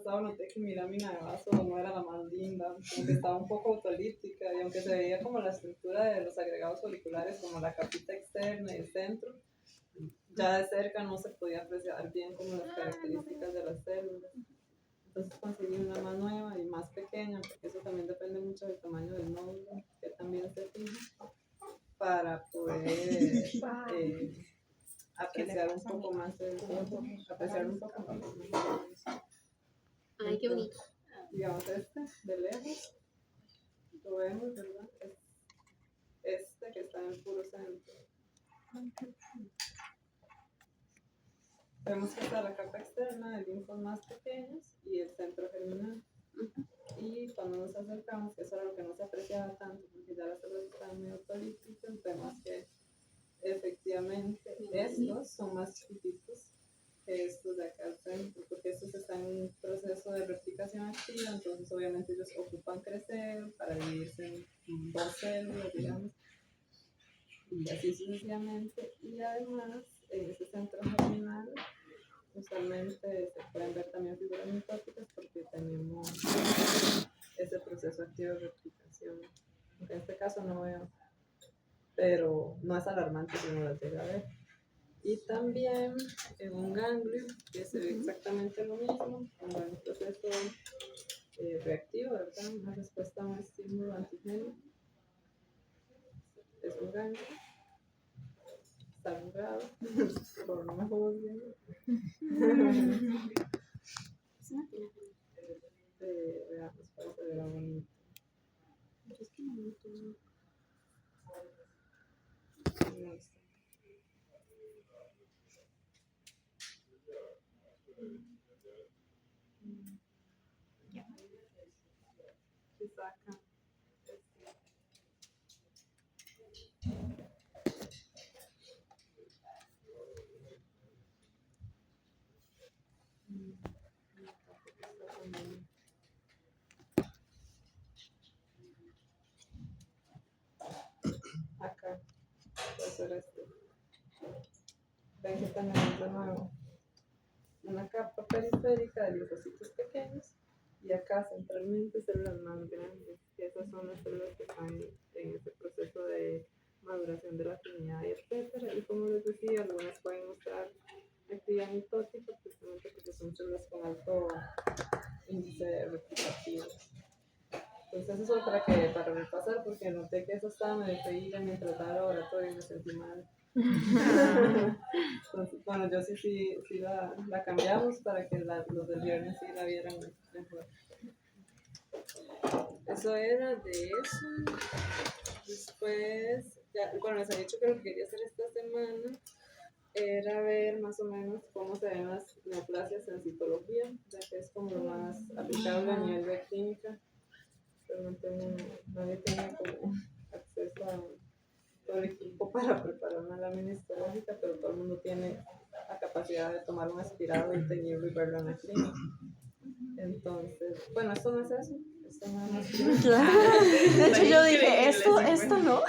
pasado noté que mi lámina de vaso no era la más linda, como que estaba un poco autolítica y aunque se veía como la estructura de los agregados foliculares, como la capita externa y el centro, ya de cerca no se podía apreciar bien como las características de las células. Entonces conseguí una más nueva y más pequeña, porque eso también depende mucho del tamaño del nódulo, que también se fija, para poder apreciar un poco más el tiempo, apreciar un poco más. Ay, qué bonito. Digamos, de lejos, lo vemos, ¿verdad? Este que está en el puro centro. Vemos que está la capa externa de linfos más pequeños y el centro germinal. Y cuando nos acercamos, que eso era lo que no se apreciaba tanto, porque ya las células estaban medio políticas, vemos que efectivamente estos son más chiquititos que estos de acá al centro, porque estos están en un proceso de replicación activa, entonces obviamente ellos ocupan crecer para dividirse en dos células, digamos, y así sucesivamente. Y además, en este centro germinal, usualmente se pueden ver también figuras mitóticas porque tenemos ese proceso activo de replicación. En este caso no veo, pero no es alarmante si no las llega a ver. Y también en un ganglio, que se ve exactamente lo mismo, como en un proceso reactivo, ¿verdad? Una respuesta a un estímulo antigénico. Es un ganglio, está borrado, por no me juzguen. Veamos cuál se verá bonito. Es que bonito. Y saca acá, puede ser este. Ven que tenemos de nuevo una capa periférica de linfocitos pequeños y acá centralmente células más grandes, que esas son las células que están en ese proceso de maduración de la afinidad y etcétera. Y como les decía, algunas pueden mostrar actividad mitótica precisamente porque son células con alto índice replicativo. Entonces eso es para repasar, porque noté que eso estaba medio feída mientras daba laboratorio y me sentí mal. Entonces, bueno, yo sí la cambiamos para que los del viernes sí la vieran mejor. Eso era de eso. Después, bueno, les había dicho que lo que quería hacer esta semana era ver más o menos cómo se ven las neoplasias en citología, ya que es como lo más aplicable a nivel de clínica. Pero nadie tiene como acceso a todo el equipo para preparar una lámina histológica, pero todo el mundo tiene la capacidad de tomar un aspirado y teñirlo y verlo en la clínica. Entonces, bueno, esto no es eso. Esto no es Claro. De hecho, yo dije, esto no.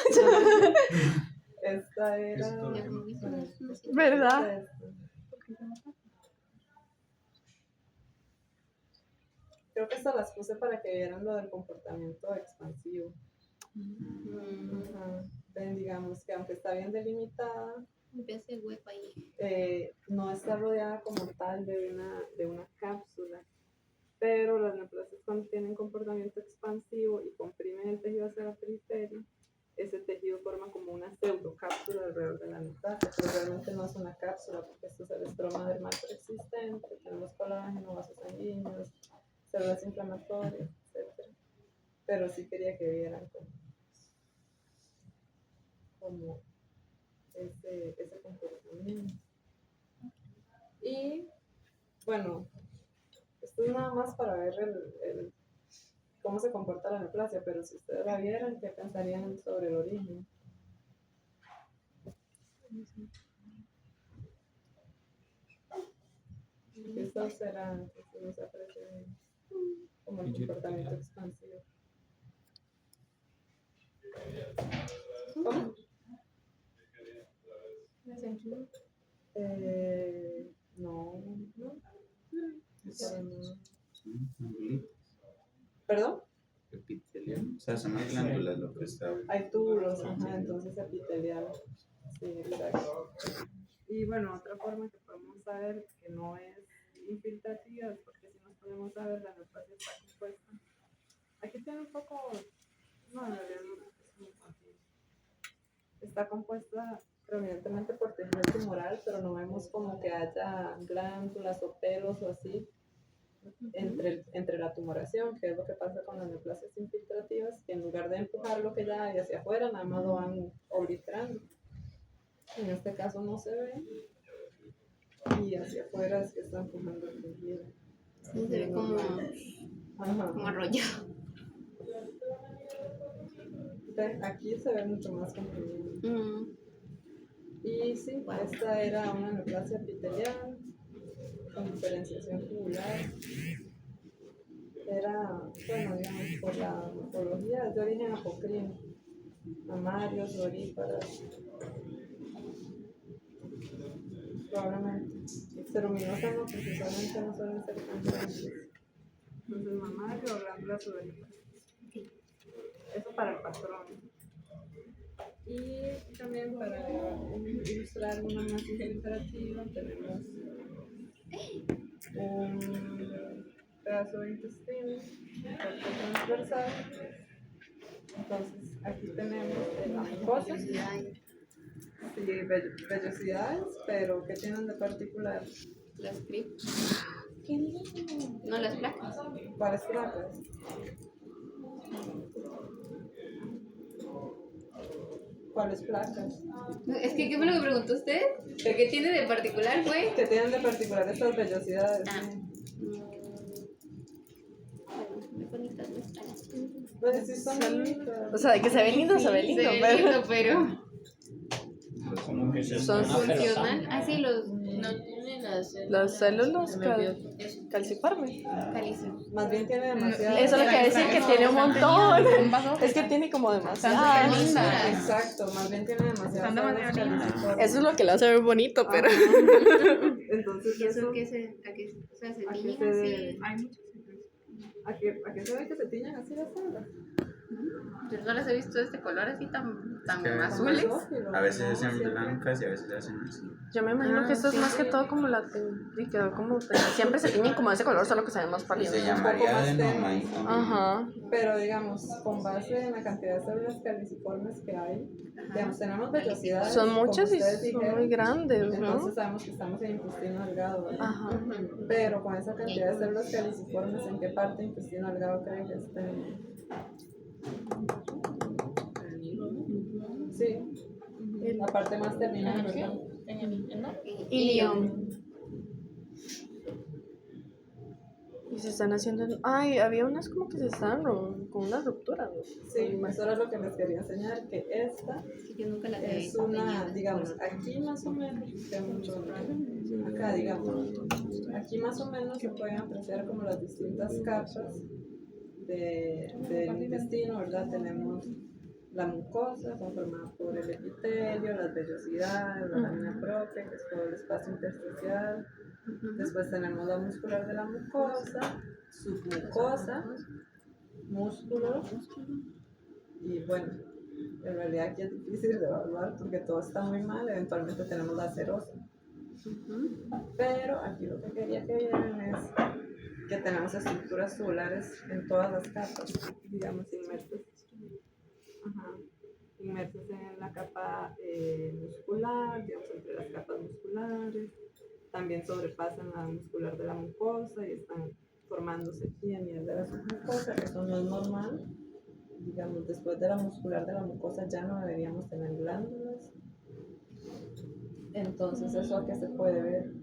Esta era. ¿Verdad? Creo que estas las puse para que vieran lo del comportamiento expansivo. Ven, digamos que aunque está bien delimitada, no está rodeada como tal de una cápsula, pero las neoplasias cuando tienen comportamiento expansivo y comprimen el tejido hacia la periferia, ese tejido forma como una pseudocápsula alrededor de la neoplasia, pero realmente no es una cápsula porque esto es el estroma dermal preexistente, tenemos colágeno, vasos sanguíneos, células inflamatorias, etc. Pero sí quería que vieran como ese comportamiento. Y bueno, esto es nada más para ver cómo se comporta la neoplasia, pero si ustedes la vieran, ¿qué pensarían sobre el origen? Esto será, entonces no se aprecia bien, como el comportamiento expansivo. ¿Cómo? No. Para nada. son glándulas ¿Perdón? epiteliales. O sea, son las glándulas lo que está. Hay túbulos, ajá, entonces epitelial. Sí, exacto. Y bueno, otra forma que podemos saber que no es infiltrativa es porque si nos podemos saber la neoplasia está compuesta. Aquí tiene un poco, no, en realidad no, es muy fácil. Está compuesta predominantemente por tejido tumoral, pero no vemos como que haya glándulas o pelos o así entre la tumoración, que es lo que pasa con las neoplasias infiltrativas, que en lugar de empujar lo que ya hay hacia afuera, nada más lo van obliterando. En este caso no se ve, y hacia afuera es que está empujando el tejido. Sí, se ve como Ajá. arrollado. Aquí se ve mucho más comprimido. Mm. Y sí, esta era una neoplasia epitelial con diferenciación tubular. Era, bueno, digamos, por la morfología, es de origen apocrino, mamarios, ovíparas, probablemente. Ceruminosas no, porque usualmente no suelen ser tan grandes. Entonces, mamario o glándulas ovíparas. Eso para el patrón. Y también para ilustrar una más infiltrativa tenemos un pedazo de intestino, corte transversal. Entonces aquí tenemos la mucosa, sí, vellosidades, pero ¿qué tienen de particular? Las criptas. No, las placas. ¿Cuáles placas? ¿Cuáles placas? Es que, ¿qué fue lo que preguntó usted? ¿Pero qué tiene de particular, güey? ¿Qué tienen de particular estas vellosidades? Ah. Sí. Muy bonitas las caras. Pues sí son bonitas. O sea, de que se ve lindo, se ve lindo, Se ve pero... lindo, pero Como que se Son una pelota. funcional. Ah, sí, los No tiene Las células Se me olvidó. calciformes. calicios. Más bien tiene demasiado. Eso es lo que decir que tiene un montón. Es que tiene como demasiadas. súper lindas. Exacto, más bien tiene demasiado. Están demasiado lindas. Eso es lo que lo hace ver bonito, pero... Entonces, ¿Y eso eso, qué se, a qué, o sea, se ¿a qué tiñen se así? debe? Hay muchas. ¿A qué se ve que se tiñan así las células? Yo no las he visto de este color así tan Es que azules. a veces se hacen blancas y a veces se hacen así. Yo me imagino que esto es más que todo como la... Y quedó como... Siempre se tiñen como de ese color, solo que se ven más Y pálidos. se llamaría adenoma y también. Ajá. Pero digamos, con base en la cantidad de células caliciformes que hay, digamos, tenemos vellosidades. Son como muchas y ustedes son dijeron, muy grandes, ¿no? entonces sabemos que estamos en intestino delgado, ¿verdad? Ajá. Pero con esa cantidad de células caliciformes, ¿en qué parte del intestino delgado creen que estén? Sí, la parte más terminal, ¿verdad? Ilium. Y se están haciendo... Ay, había unas como que se estaban con una ruptura, ¿no? Sí, eso era lo que les quería enseñar, que esta Es que yo nunca las he es visto. una, digamos, aquí más o menos, que mucho, acá digamos, aquí más o menos se pueden apreciar como las distintas capas del intestino, ¿verdad? Tenemos la mucosa conformada por el epitelio, las vellosidades, la lámina propia, que es todo el espacio intersticial. Después tenemos la muscular de la mucosa, submucosa, músculo. Y bueno, en realidad aquí es difícil de evaluar porque todo está muy mal. Eventualmente tenemos la serosa. Pero aquí lo que quería que vieran es que tenemos estructuras tubulares en todas las capas, digamos, inmersas. Ajá. Inmersas en la capa muscular, digamos, entre las capas musculares. También sobrepasan la muscular de la mucosa y están formándose aquí a nivel de la submucosa. Eso no es normal. Digamos, después de la muscular de la mucosa ya no deberíamos tener glándulas. Entonces, ¿eso a qué se puede ver?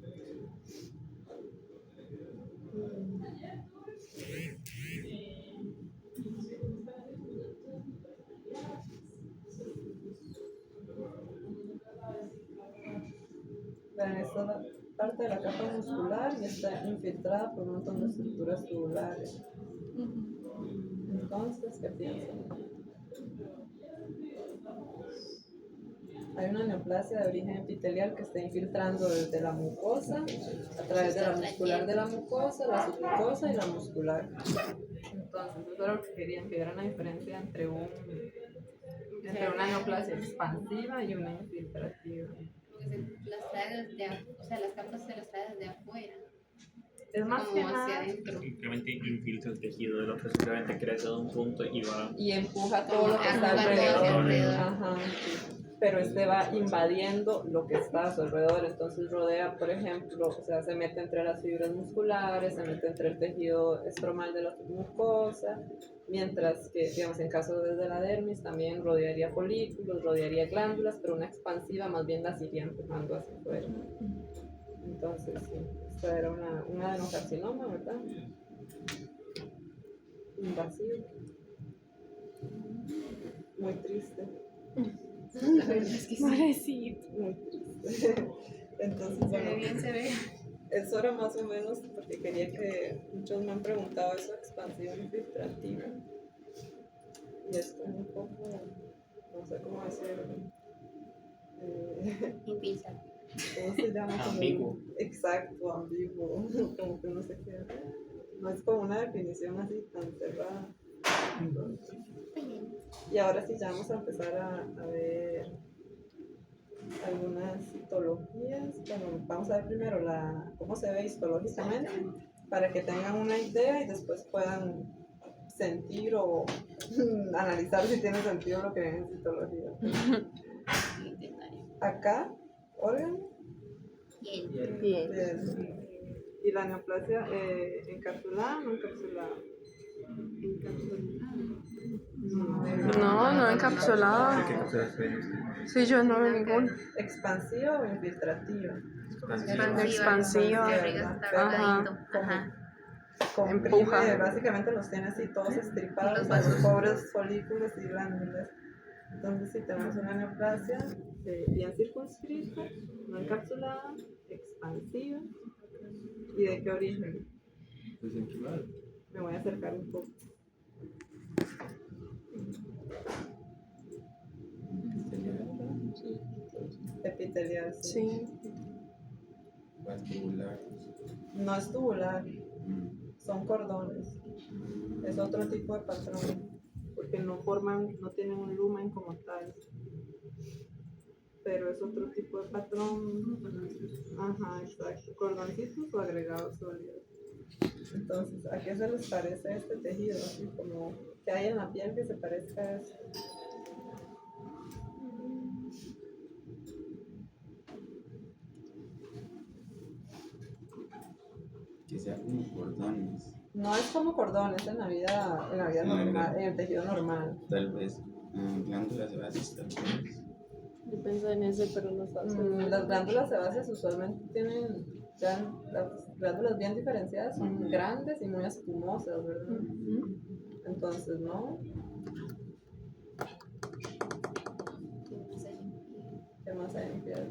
Vean, esta es la parte de la capa muscular y está infiltrada por un montón de estructuras tubulares. Entonces, ¿qué piensan? Hay una neoplasia de origen epitelial que está infiltrando desde la mucosa, a través de la muscular de la mucosa, la submucosa y la muscular. Entonces, eso era lo que querían, que hubiera una diferencia entre una neoplasia expansiva y una infiltrativa. Las trae desde, o sea, las capas se las trae desde afuera, Es más que como hacia nada, adentro. Simplemente infiltra el tejido del otro, simplemente crece de un punto y va. y empuja todo lo que está Empuja todo hacia alrededor. alrededor. Ajá, sí. Pero va invadiendo lo que está a su alrededor, entonces rodea, por ejemplo, o sea, se mete entre las fibras musculares, se mete entre el tejido estromal de la mucosa, mientras que, digamos, en caso de la dermis también rodearía folículos, rodearía glándulas, pero una expansiva más bien las iría empujando hacia afuera. Entonces, sí, esta era un adenocarcinoma, ¿verdad? Invasivo. Muy triste. La verdad es que sí. Pobrecito. Muy triste. Entonces, Se ve bueno, bien, se ve. eso era más o menos porque quería que muchos me han preguntado eso, expansión infiltrativa. Y es como un poco, no sé cómo decirlo. Impinza. ¿Cómo se llama? Como Ambiguo. Exacto, ambiguo. Como que no sé qué. No es como una definición así tan cerrada. Y ahora sí ya vamos a empezar a ver algunas citologías. Bueno, vamos a ver primero cómo se ve histológicamente para que tengan una idea y después puedan sentir o analizar si tiene sentido lo que ven en citología. Acá, órgano. Bien. Bien. Bien. Y la neoplasia encapsulada, no encapsulada. No encapsulada. ¿Qué cosas ven? Sí, yo no veo ninguna. ¿Expansiva o infiltrativa? Expansiva. Que arriba está Ajá. pegadito. Ajá. Comprime, Empuja. básicamente los tiene así todos estripados, Los a los vasos. pobres folículos y glándulas. Entonces, si tenemos una neoplasia bien circunscrita, no encapsulada, expansiva. ¿Y de qué origen? Me voy a acercar un poco. Epitelial, sí. Sí. Vascular. No es tubular, son cordones. Es otro tipo de patrón, porque no tienen un lumen como tal. Pero es otro tipo de patrón. Ajá, exacto. Cordoncitos o agregados sólidos. Entonces, ¿a qué se les parece este tejido? Así como que hay en la piel que se parezca a eso. Que sea como cordones. No es como cordones en la vida normal, en el tejido normal. Tal vez glándulas sebáceas, tal vez. Yo pensé en ese, pero no estaba segura. Las glándulas sebáceas usualmente tienen ya las glándulas bien diferenciadas, son grandes y muy espumosas, ¿verdad? Entonces, ¿no? ¿Qué más hay en piel?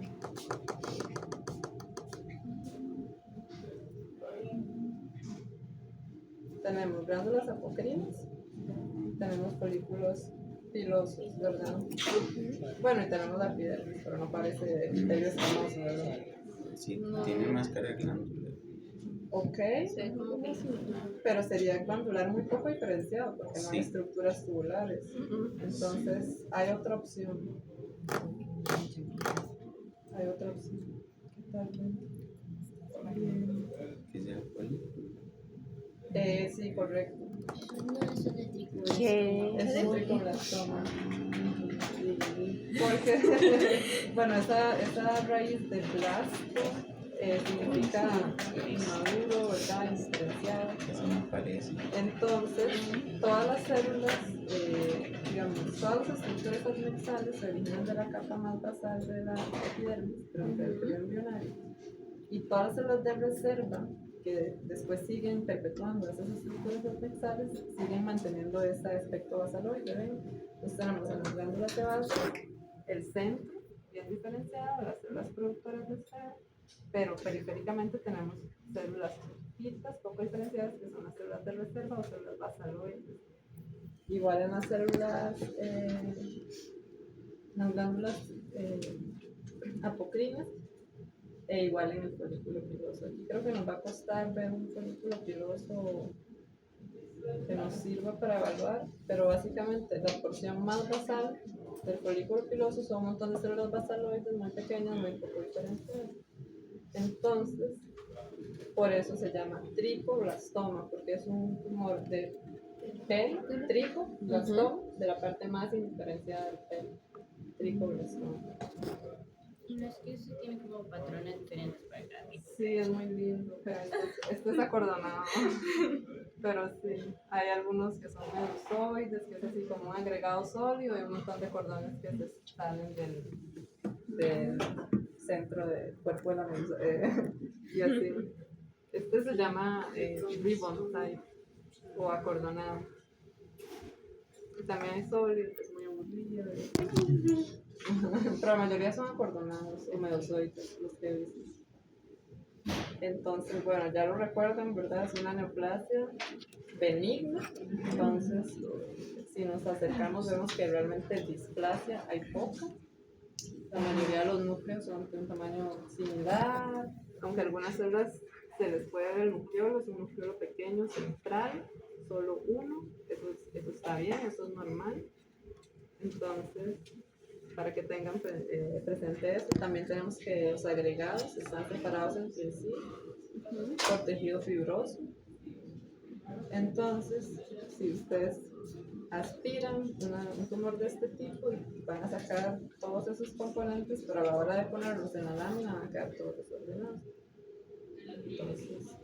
Tenemos glándulas apocrinas, tenemos folículos pilosos, ¿verdad? Bueno, y tenemos la epidermis, pero no parece epitelio escamoso, ¿verdad? Sí, tiene máscara de glándulas. Ok, Se ve como que pero sería glandular muy poco diferenciado porque no hay Sí. estructuras tubulares. Entonces, hay otra opción. Hay otra opción. ¿Qué tal? Bien. Que sea folículo. Sí, correcto. ¿Qué? Es muy con la toma. Porque, bueno, esa raíz de blasto significa inmaduro, ¿verdad? Indiferenciado. Eso no parece. Entonces, todas las células, digamos, todas las estructuras adnexales se originan de la capa más basal de la epidermis, durante el periodo embrionario. Y todas las células de reserva que después siguen perpetuando esas estructuras adnexales, siguen manteniendo este aspecto basaloide. ¿Ven? Entonces tenemos en las glándulas sebáceas el centro, bien diferenciado, las células productoras de sebo, pero periféricamente tenemos células chiquitas, poco diferenciadas, que son las células de reserva o células basaloides. Igual en las células las glándulas apocrinas e igual en el folículo piloso. Aquí creo que nos va a costar ver un folículo piloso que nos sirva para evaluar, pero básicamente la porción más basal del folículo piloso son un montón de células basaloides muy pequeñas, muy poco diferenciadas. Entonces, por eso se llama tricoblastoma, porque es un tumor de pelo, tricoblastoma, de la parte más indiferenciada del pelo, tricoblastoma. Y no es que eso tiene como patrones diferentes para cada tipo. Sí, es muy lindo, pero esto es acordonado. Pero sí, hay algunos que son medusoides, que es así como un agregado sólido, y un montón de cordones que se salen del centro del cuerpo de la medusa. Y así. Este se llama ribbon type o acordonado. Y también hay sólidos, que es muy aburrido. Pero la mayoría son acordonados o medusoides, los que he visto. Entonces, bueno, ya lo recuerdan, ¿verdad? Es una neoplasia benigna. Entonces, si nos acercamos, vemos que realmente displasia hay poca. La mayoría de los núcleos son de un tamaño similar, aunque algunas células se les puede ver el nucleolo, es un nucleolo pequeño, central, solo uno. Eso está bien, eso es normal. Entonces, para que tengan presente esto, también tenemos que los agregados están separados entre sí por tejido fibroso. Entonces, si ustedes aspiran un tumor de este tipo, van a sacar todos esos componentes, pero a la hora de ponerlos en la lámina van a quedar todos desordenados. Entonces,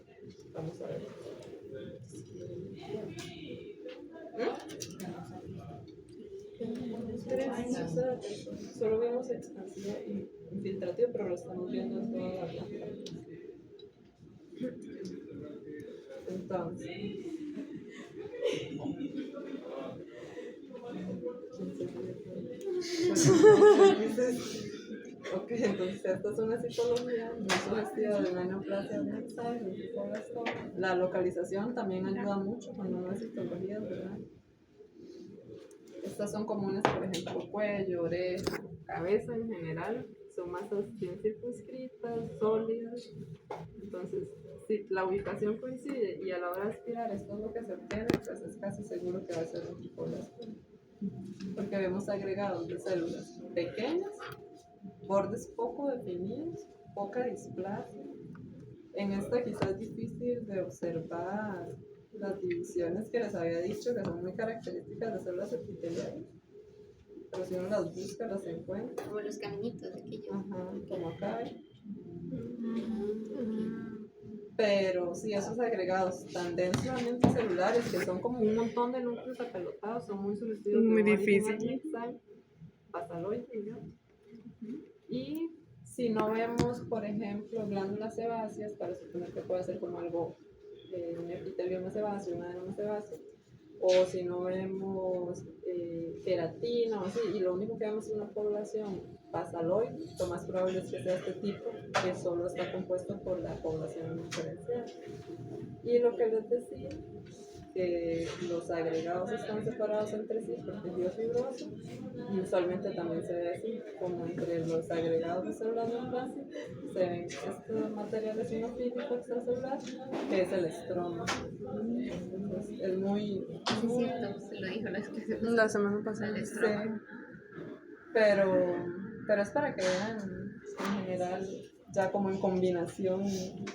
vamos a ver. Solo vemos expansivo y infiltrativo, pero lo estamos viendo en toda la planta. Entonces, ok, entonces esta es una citología muy sugestiva de una neoplasia benigna, un tricoblastoma. La localización también ayuda mucho cuando uno hace citologías, ¿verdad? Estas son comunes, por ejemplo, cuello, oreja, cabeza en general, son masas bien circunscritas, sólidas. Entonces, si la ubicación coincide y a la hora de aspirar esto es lo que se obtiene, pues es casi seguro que va a ser un tricoblastoma. Porque vemos agregados de células pequeñas, bordes poco definidos, poca displasia. En esta quizás es difícil de observar las divisiones que les había dicho, que son muy características de células epiteliales. Pero si uno las busca, las encuentra. Como los caminitos de aquellos. Ajá, como acá. Pero sí, esos agregados tan densamente celulares, que son como un montón de núcleos apelotados, son muy sugestivos. Muy difícil. Basaloides, digamos. Y si no vemos, por ejemplo, glándulas sebáceas, para suponer que puede ser como algo, un epitelioma sebáceo, un adenoma sebáceo, o si no vemos queratina o así, y lo único que vemos es una población basaloide, lo más probable es que sea este tipo, que solo está compuesto por la población diferencial. Y lo que les decía, que los agregados están separados entre sí por tejido fibroso, y usualmente también se ve así, como entre los agregados de células neoplásicas se ven estos materiales sinofílicos extracelulares, que es el estroma. Entonces, es muy... Sí, cierto, se lo dijo la clase. La semana pasada. El Sí, estroma. pero es para que vean en general, ya como en combinación,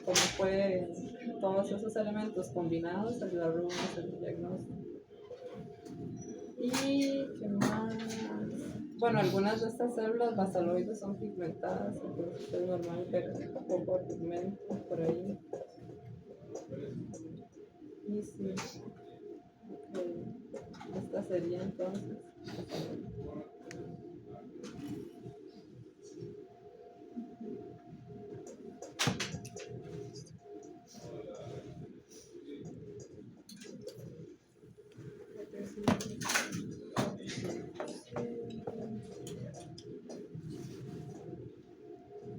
cómo pueden todos esos elementos combinados ayudar a uno a hacer el diagnóstico. ¿Y qué más? Bueno, algunas de estas células basaloides son pigmentadas, entonces es normal ver un poco de pigmento por ahí. Y sí, okay. Esta sería entonces.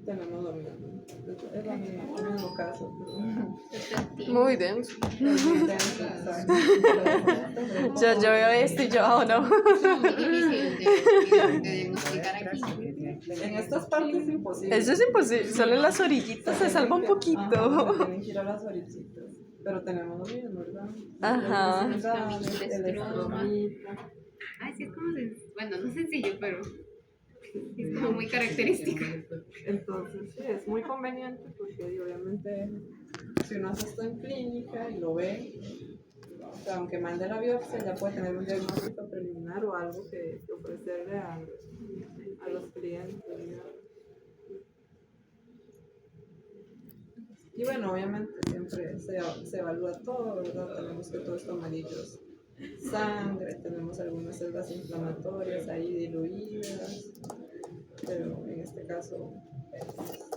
Tenemos lo mismo. Es el mismo caso. Muy denso. Es muy denso, exacto. Yo veo esto y yo, oh no. Es muy difícil de diagnosticar En estas partes es imposible. Eso es imposible, solo en las orillitas se salva un Ajá, poquito. tienen que ir a las orillitas. Pero tenemos lo mismo, ¿verdad? Ajá. El estroma. Ay, sí, es como. Bueno, no sencillo, pero. Es como muy característico. Entonces, sí, es muy conveniente porque obviamente si uno hace esto en clínica y lo ve, o sea, aunque mande la biopsia, ya puede tener un diagnóstico preliminar o algo que ofrecerle a los clientes. Digamos. Y bueno, obviamente siempre se evalúa todo, ¿verdad? Tenemos que todo esto amarillo es sangre, tenemos algunas células inflamatorias ahí diluidas, pero en este caso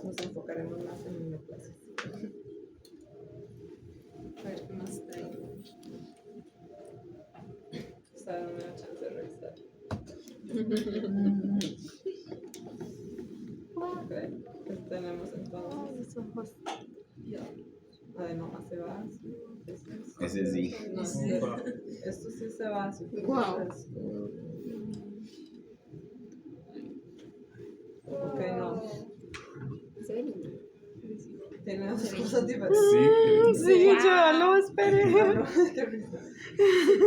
nos enfocaremos más en el neoplasia. A ver qué más traigo. Está dando una chance de revisar. Ok, ¿qué tenemos entonces? Adenoma sebáceo. Ese sí. No sé. Esto sí es sebáceo. Guau. Ok, no. Se ve lindo. Tiene dos cosas diferentes. Sí, yo lo esperé. Qué risa.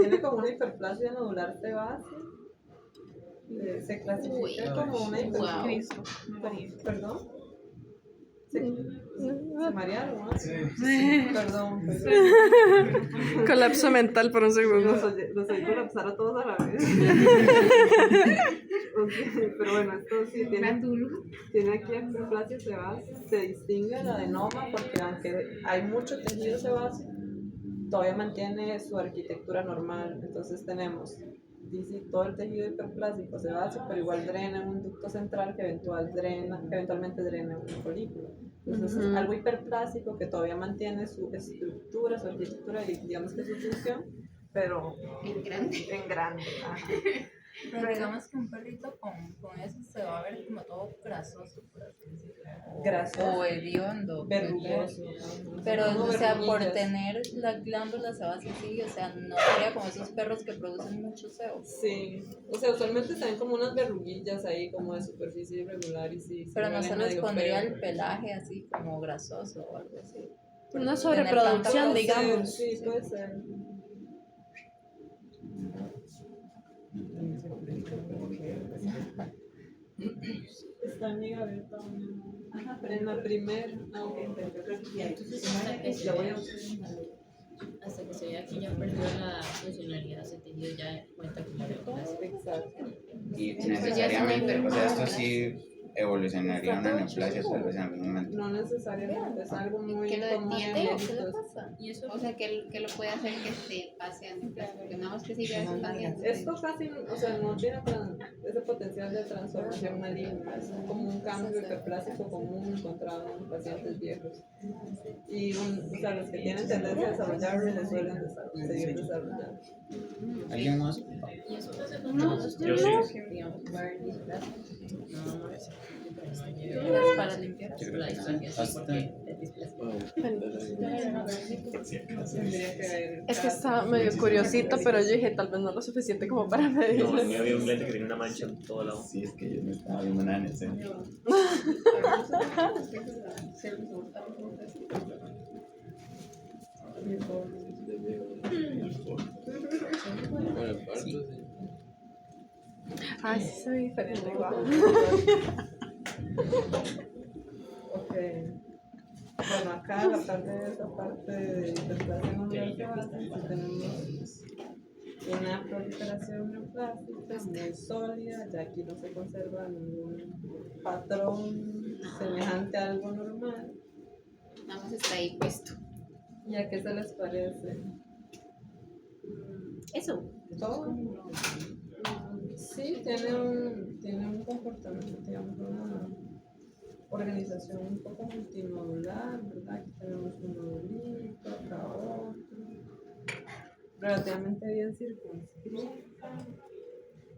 Tiene como una hiperplasia nodular sebácea. Se clasifica como una hiperplasia. ¿Perdón? Sí. Se marearon, ¿no? Sí. Perdón. Colapso mental por un segundo. Los oí colapsar a todos a la vez. Okay, pero bueno, esto sí tiene aquí hiperplasia sebácea. Se distingue el adenoma porque aunque hay mucho tejido sebáceo, todavía mantiene su arquitectura normal. Entonces tenemos todo el tejido hiperplásico sebáceo, pero igual drena en un ducto central que eventualmente drena un folículo. Entonces es algo hiperplásico que todavía mantiene su estructura, su arquitectura y digamos que su función, pero En grande. en grande. Ajá. Pero digamos que un perrito con eso se va a ver como todo grasoso, por así decirlo. Grasoso. O hediondo. Verrugoso. Pero, Como o sea, por verruguillas. tener la glándula sebácea así, o sea, no sería como esos perros que producen mucho sebo. Sí, o sea, usualmente se ven como unas verruguillas ahí, como de superficie irregular y sí. Pero no huelen se les medio pondría feo. el pelaje así como grasoso o algo así. Una Tener sobreproducción, tanta- digamos. Sí, puede ser. Está en mi gaveta. Ajá, pero en la primera. Ah, ok, yo creo que ya. Entonces, Ya voy a hasta que se vea que ya perdió la funcionalidad de tejido, ya cuenta como neoplasia. Exacto. Y necesariamente, o sea, esto sí evolucionaría una neoplasia tal vez en algún momento. No necesariamente, es algo muy ¿Que lo común en detiene o qué le viejitos. pasa? Y eso O sea, ¿qué lo puede hacer que se pase a neoplasia? Porque nada más que siga expandiendo. Esto casi, o sea, no tiene ese potencial de transformación maligna, es como un cambio hiperplásico común encontrado en pacientes viejos. Y o sea, los que tienen tendencia a desarrollarlo les suelen seguir desarrollando. ¿Alguien más? y eso pasa No, con Yo sí. digamos, displasia. No, Para limpiar. la displasia sí, Hasta- porque es displasia. Tendría que ver. Es que estaba medio curiosito, pero yo dije tal vez no lo suficiente como para medir. No, a mí había un lente que tenía una mancha en todo lado. Sí, es que yo no estaba viendo nada en el centro. Ay, sí se ve diferente, guau. Ok. Bueno, acá la parte de esa parte de hiperplasia neoplásica tenemos una proliferación neoplásica muy sólida, ya aquí no se conserva ningún patrón semejante a algo normal. Nada más está ahí puesto. ¿Y a qué se les parece? Eso. Todo. Sí, tiene un comportamiento, digamos, una organización un poco multinodular, ¿verdad? Aquí tenemos un nodulito, acá otro. Relativamente bien circunscrita,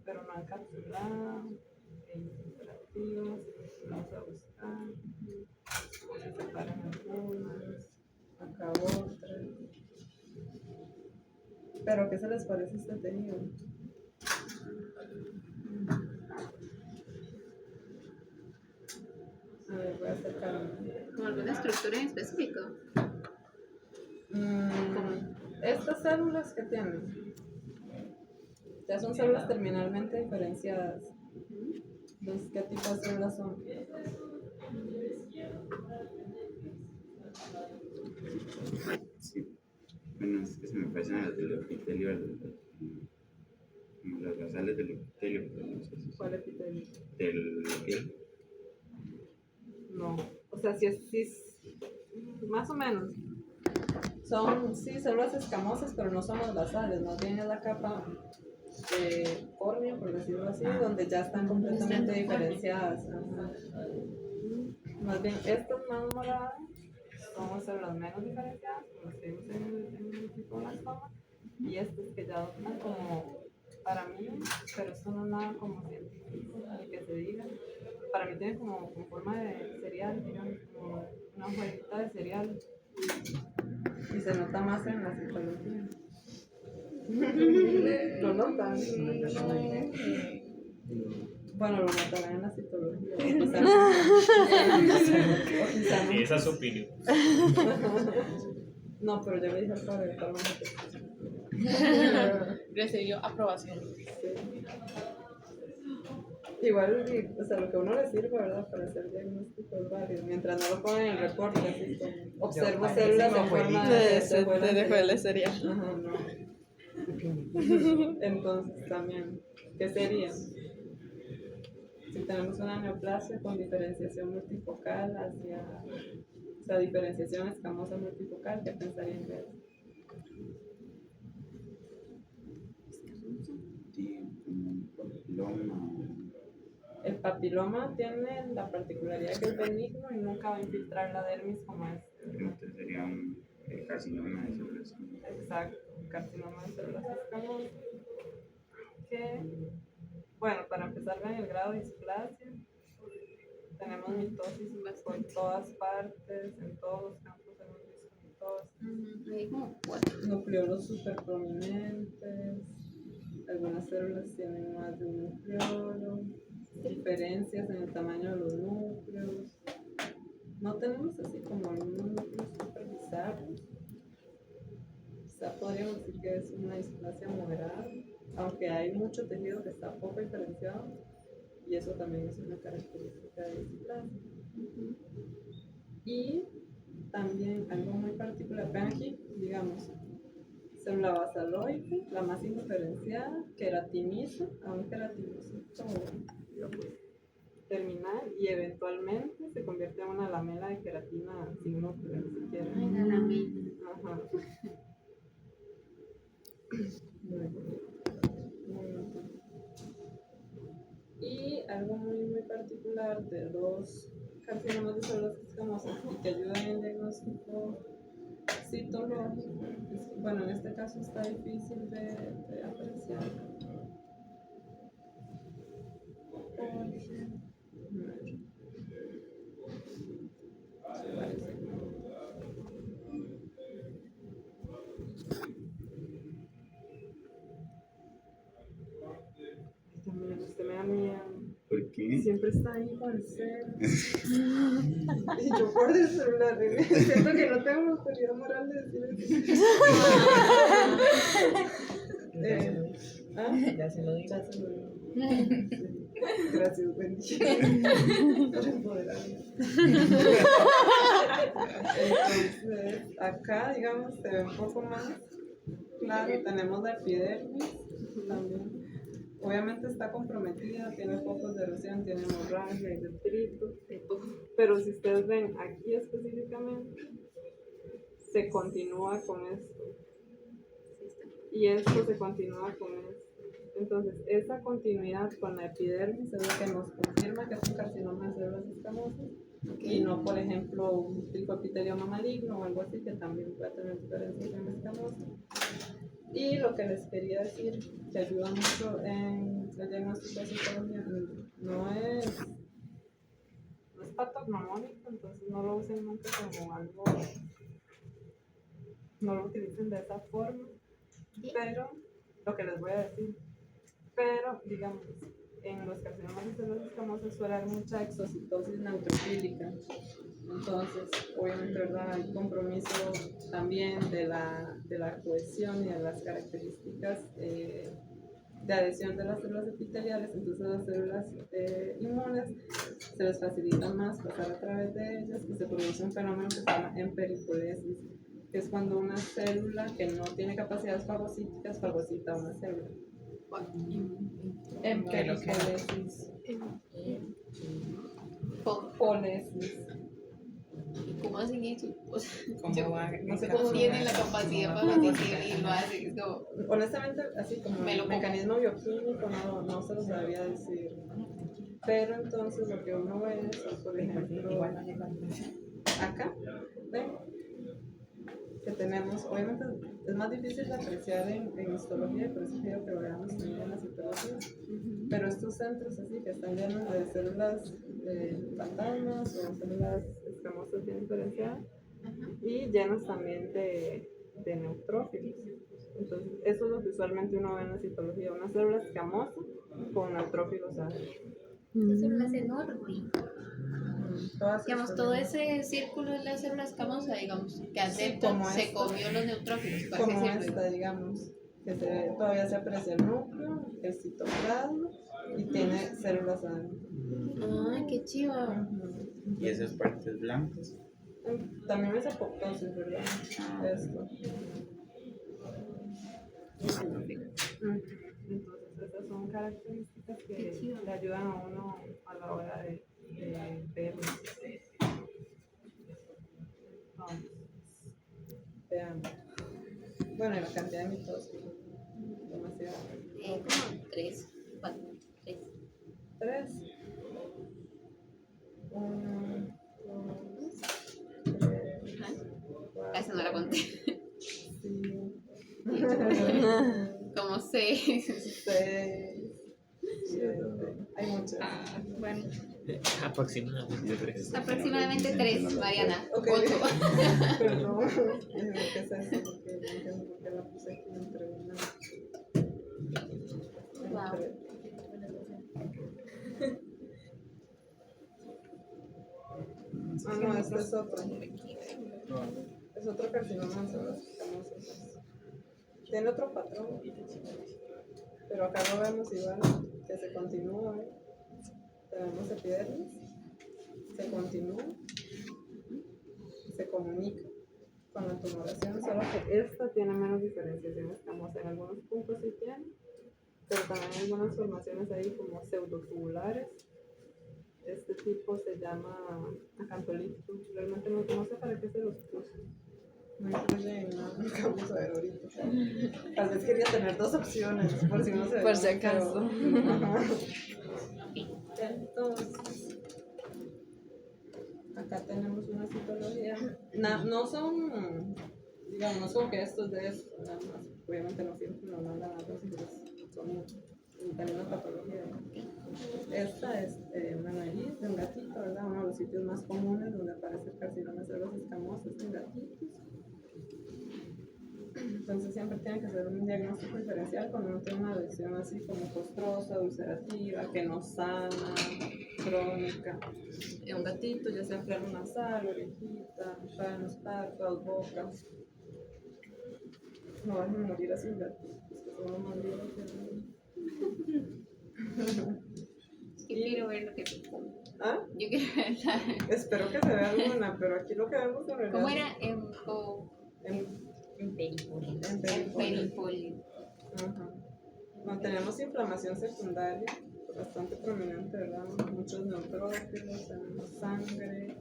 pero no encapsulada, interactivas, vamos a buscar. Se separan algunas, acá otras. ¿Pero qué se les parece este tejido? voy a acercarme. ¿Como alguna estructura en específico? Estas células que tienen ya son células terminalmente diferenciadas. Entonces, ¿qué tipo de células son? Sí. Bueno, es que se me parecen las del epitelio, como las basales del epitelio, pero no sé si ¿Cuál epitelio? del piel. No, o sea, sí es más o menos. Son, sí, células escamosas, pero no son las basales, más bien es la capa de córnea, por decirlo así, donde ya están completamente diferenciadas. Ajá. Más bien, estas más moradas son células menos diferenciadas, como las que vimos en el fibroblasoma, y estas que ya adoptan como, para mí, pero esto no es nada como científico, ni que se diga, para mí tiene como forma de cereal, digamos, como una hojita de cereal, y se nota más en la citología. ¿Lo notan? Bueno, lo notarán en la citología. Quizá no. Esa es su opinión. No, pero ya le dije al padre, para Recibió aprobación. igual, o sea, lo que a uno le sirve, ¿verdad? Para hacer diagnósticos válidos. Mientras no lo pongan en el reporte, así como observo células de forma De juele sería. Ajá, no. Entonces, también, ¿qué sería? Si tenemos una neoplasia con diferenciación multifocal hacia, o sea, diferenciación escamosa multifocal, ¿qué pensarían de eso? Sí, como un papiloma. El papiloma tiene la particularidad que es benigno y nunca va a infiltrar la dermis como es. Entonces sería un carcinoma de células. Exacto, un carcinoma de células escamosas. Que, bueno, para empezar en el grado de displasia, tenemos mitosis por todas partes, en todos los campos hemos visto mitosis. Hay como 4. Nucleolos súper prominentes, algunas células tienen más de un nucleolo, diferencias en el tamaño de los núcleos. No tenemos así como algunos núcleos súper bizarros. Quizá podríamos decir que es una displasia moderada, aunque hay mucho tejido que está poco diferenciado, y eso también es una característica de displasia. Y también algo muy particular, vean aquí, digamos, célula basaloide, la más indiferenciada, queratiniza a un queratinocito terminal y eventualmente se convierte en una lamela de queratina sin núcleo, ni siquiera. Ay, la lamina. Ajá. Muy bonito. Y algo muy particular de los carcinomas de células escamosas y que ayudan en el diagnóstico citológico, es que, bueno, en este caso está difícil de apreciar. Porque, a ver, parece que no. También usted me da miedo. ¿Por qué? Siempre está ahí con el cel. Y yo por el celular. Siento que no tengo la autoridad moral de decir eso. ¿Ah? Ya se lo digo. Ya se lo digo. Sí. Gracias, Wendy. Por empoderarme. Entonces, acá, digamos, se ve un poco más claro. Tenemos la epidermis también. Obviamente está comprometida, tiene focos de erosión, tiene hemorragia y detritos, pero si ustedes ven aquí específicamente, se continúa con esto. Y esto se continúa con esto. Entonces, esa continuidad con la epidermis es lo que nos confirma que es un carcinoma de células escamosas y no, por ejemplo, un tricopitelioma maligno o algo así que también puede tener diferenciación escamosa. Y lo que les quería decir, que ayuda mucho en el diagnóstico de citología, no es patognomónico, entonces no lo usen nunca como algo, no lo utilicen de esa forma, pero lo que les voy a decir, pero digamos, en los carcinomas de células escamosas suele haber mucha exocitosis neutrofílica. Entonces, obviamente, ¿verdad? Hay compromiso también de la cohesión y de las características de adhesión de las células epiteliales. Entonces, las células inmunes se les facilita más pasar a través de ellas y se produce un fenómeno que se llama emperipolesis, que es cuando una célula que no tiene capacidades fagocíticas fagocita una célula. Emperipolesis. Polesis. ¿Y cómo hacen eso? O sea, ¿Cómo va? No sé ¿cómo cómo tienen la capacidad para decir y lo hacen? Es como, Honestamente, así como Me lo el como. mecanismo bioquímico no se lo sabría decir. Pero entonces lo que uno ve es, por ejemplo, acá, ven, que tenemos, obviamente es más difícil de apreciar en histología, y por eso quiero que veamos también en la citología, pero estos centros así que están llenos de células fantasmas o células escamosas bien diferenciadas y llenos también de neutrófilos. Entonces, eso es lo que usualmente uno ve en la citología, una célula escamosa con neutrófilos adentro. esa célula es enorme. Todas Digamos, estas todo células. ese círculo de la célula escamosa, digamos, que Sí, adentro como se esta. comió los neutrófilos, por así Como decirlo. esta, digamos, que todavía se aprecia el núcleo, el citoplasma y tiene células adentro. Ay, qué chiva. Y esas partes blancas. También es apoptosis, ¿verdad? Esto. Entonces, estas son características que le ayudan a uno a la hora de ver. Veamos. Bueno, y la cantidad de mitocitos. Demasiado. Como 3, 4, 3. 3. 1, 2, 3, Esa no la conté. 5, Como 6. 6, 7. Hay muchas. Bueno, Aproximadamente 3. aproximadamente 3, Mariana. Ok. 8. Perdón. ¿Qué es eso? Porque no entiendo por qué la puse aquí entre una. Wow. Ah, no, este es otro. Es otro carcinoma de células escamosas. Tiene otro patrón. Pero acá lo vemos igual, que se continúa. Tenemos epidermis, se continúa, se comunica con la tumoración, solo que esta tiene menos diferenciación escamosa. En algunos puntos sí tiene, pero también hay algunas formaciones ahí como pseudotubulares. Este tipo se llama acantolito. Realmente no sé para qué se los puse. No incluye en nada, vamos a ver ahorita. Tal vez quería tener dos opciones, por si uno se Por si ve, acaso. Ajá. Entonces, acá tenemos una citología. No son, digamos, no son que estos de esto, nada más. Obviamente no siempre nos mandan a dos, son también una patología. Esta es una nariz de un gatito, ¿verdad? Uno de los sitios más comunes donde aparece el carcinoma de células escamosas en gatitos. Entonces siempre tiene que ser un diagnóstico diferencial cuando uno tiene una lesión así como costrosa, ulcerativa, que no sana, crónica. En un gatito, ya sea plano nasal, orejita, los párpados, boca. No van a morir así gatitos, que son los más vivos que Yo quiero ver lo que te pongo. ¿Ah? Yo quiero ver Espero que se vea alguna, pero aquí lo que vemos en realidad. ¿Cómo era? En Peripolio. peripolio. Ajá. Cuando tenemos inflamación secundaria, bastante prominente, ¿verdad? Muchos neutrófilos, tenemos sangre.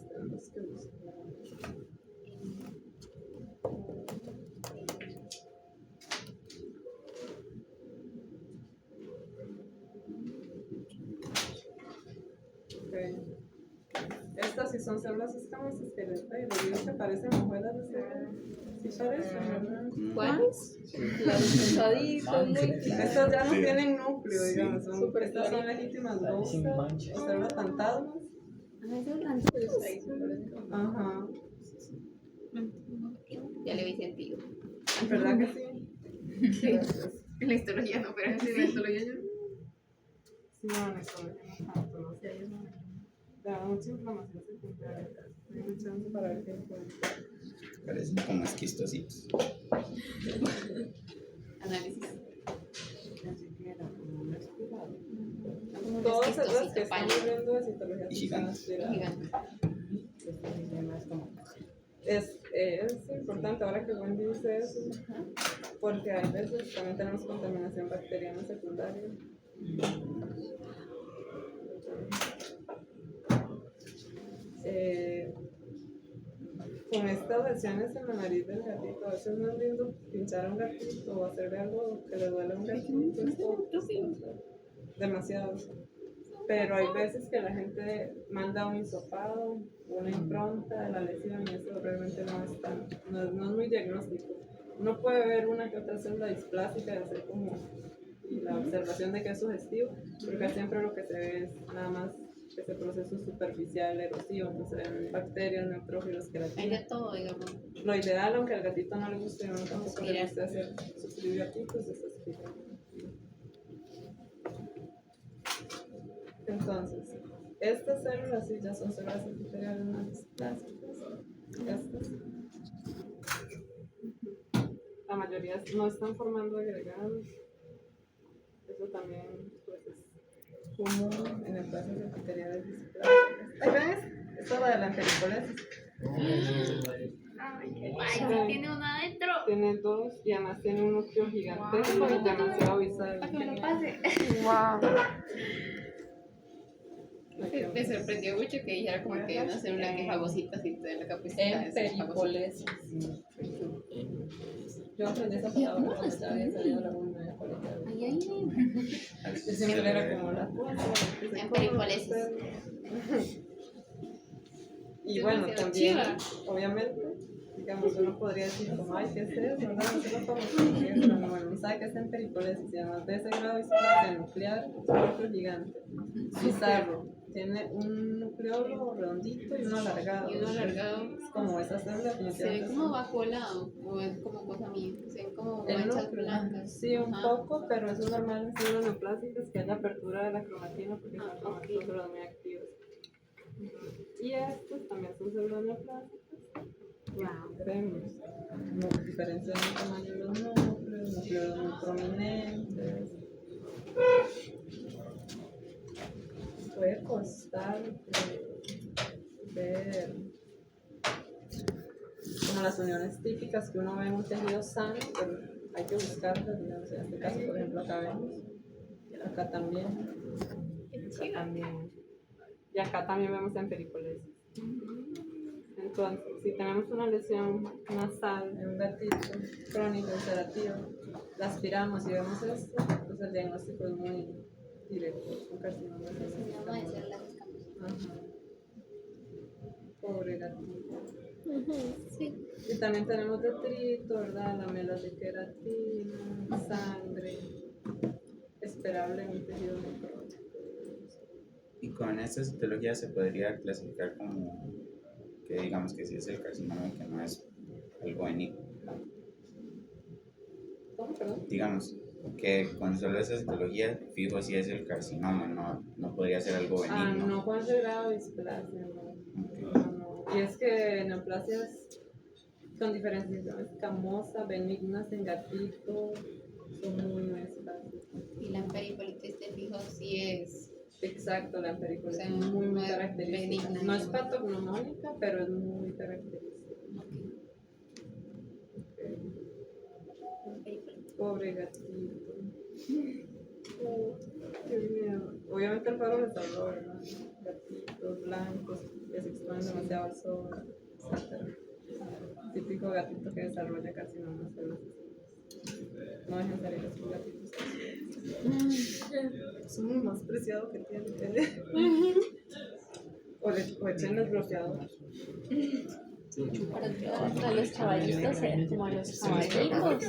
Tenemos que buscar. Okay. Estas sí son células escamosas que les digo que parecen hojuelas de cebolla. Sí parecen, ¿verdad? ¿Cuáles? Las pesaditas, muy Estas ya no Sí. tienen núcleo, Sí. digamos. Estas son legítimas Sin bolsas manchas. o células fantasmas. Ah, eso es Ajá. Ya le vi sentido. ¿Verdad que sí? Gracias. En la histología no, pero en la histología yo. Sí, no, en esto no tanto, no sé, ellos no. Te da mucha inflamación secundaria. Hay mucha chance para ver qué encuentra. Parecen como esquistositos. Análisis. Así que era como un aspirado. Como un Todas las esquistosito que están pálido viendo de citología Y sí gigante. están aspiradas. Gigante. Es importante ahora que Wendy dice eso, porque hay veces también tenemos contaminación bacteriana secundaria. Eh, con estas lesiones en la nariz del gatito, a veces no es lindo pinchar a un gatito o hacerle algo que le duele a un gatito, esto demasiado. Pero hay veces que la gente manda un hisopado, una impronta de la lesión y eso realmente no es muy diagnóstico. Uno puede ver una que otra célula displásica y hacer como la observación de que es sugestivo, pero casi siempre lo que se ve es nada más ese proceso superficial erosivo, entonces se ven bacterias, neutrófilos, Hay queratina. de todo, digamos. Lo ideal, aunque al gatito no le guste, a uno tampoco le gusta hacer sufrir gatitos, es aspirar. Entonces, estas células sí ya son células epiteliales más clásicas. Estas. La mayoría no están formando agregados. Eso también pues, es común en neoplasias epiteliales displásicas. Ahí ves, esto es la de la emperipolesis. Ay, tiene uno adentro. Tiene dos y además tiene un núcleo gigantesco y demasiado bizarro. Para que me lo pase. Wow. Me sorprendió mucho que dijera como que una célula que fagocita así de la capacidad de ser fagocita. Emperipolesis. Yo aprendí esa palabra cuando estaba había salido la una de colegio. Ay, ay, Yo siempre era como la Emperipolesis. Y bueno, Demasiado también, chiva. obviamente, digamos, uno podría decir como, ay, ¿qué es eso? No, nosotros como que no, bueno, no sabe qué es emperipolesis, y además de ese grado de displasia nuclear, es un núcleo gigante, bizarro, tiene un nucleolo redondito y uno alargado. Y uno alargado. Es como esa célula Se ve definitivamente. como vacuolado, o es como cosa mía. Se ven como El manchas núcleo, blancas. sí, un Ajá. poco, pero eso es normal en células neoplásicas que haya apertura de la cromatina porque son células muy activas. Y estas también son células neoplásicas. Vemos diferencias en el tamaño de los núcleos muy prominentes. Puede costar ver como las uniones típicas que uno ve en un tejido sano, pero hay que buscarlas, digamos, en este caso, por ejemplo, acá vemos, acá también, acá también, y acá también vemos emperipolesis. Entonces, si tenemos una lesión nasal en un gatito crónico ulcerativo, la aspiramos y vemos esto, pues el diagnóstico es muy directo, es un carcinoma de células Carcinoma de escamosas. células escamosas. Ajá. Pobre gatito. Sí. Y también tenemos detrito, ¿verdad? Lamelas de queratina, sangre, esperable en un tejido necrótico. Y con esta citología se podría clasificar como que digamos que sí es el carcinoma, que no es algo benigno. ¿Cómo, perdón? Digamos que con solo esa citología, fijo si es el carcinoma, no podría ser algo benigno. No con ese grado de displasia, no. No. Y es que neoplasias con diferenciación escamosa, benignas en gatito, son muy escasas. Y la emperipolitis de fijo sí es. Exacto, la emperipolesis O sea, es muy, no muy es característica. benigna, No es ¿no? patognomónica, pero es muy característica. Emperipolitis. Pobre gatito. Oh, qué miedo. Obviamente el paro le salvó, ¿verdad? Gatitos blancos que se exponen demasiado al sol, etc. Típico gatito que desarrolla carcinomas celulosos. No dejen salir a sus gatitos. Es lo más preciado que tiene. O echenles bloqueador. A los caballitos, como a los caballitos,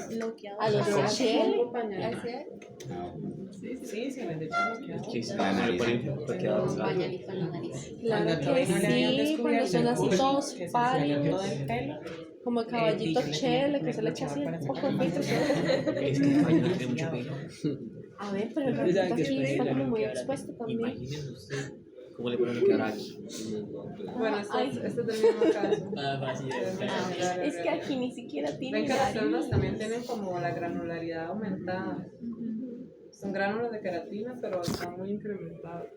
a los Pero Seychelles. pongo pañalito. No, Sí, se les echa bloqueador. Sí, sí, La nariz. Un pañalito en la nariz. Claro que sí, cuando son así todos pálidos. Del pelo, Como caballito chele, que se le echa así un poco de filtro. Es que el caballo no tiene mucho pelo. A ver, pero el Ustedes saben caballito que aquí después está le como van a muy quedar expuesto también. Imagínense usted cómo le ponen a quedar aquí. Bueno, este es del mismo caso. Ah, fácil. Es que aquí ni siquiera tiene Ven que las nariz. células también tienen como la granularidad aumentada. Son gránulos de queratina, pero están muy incrementados.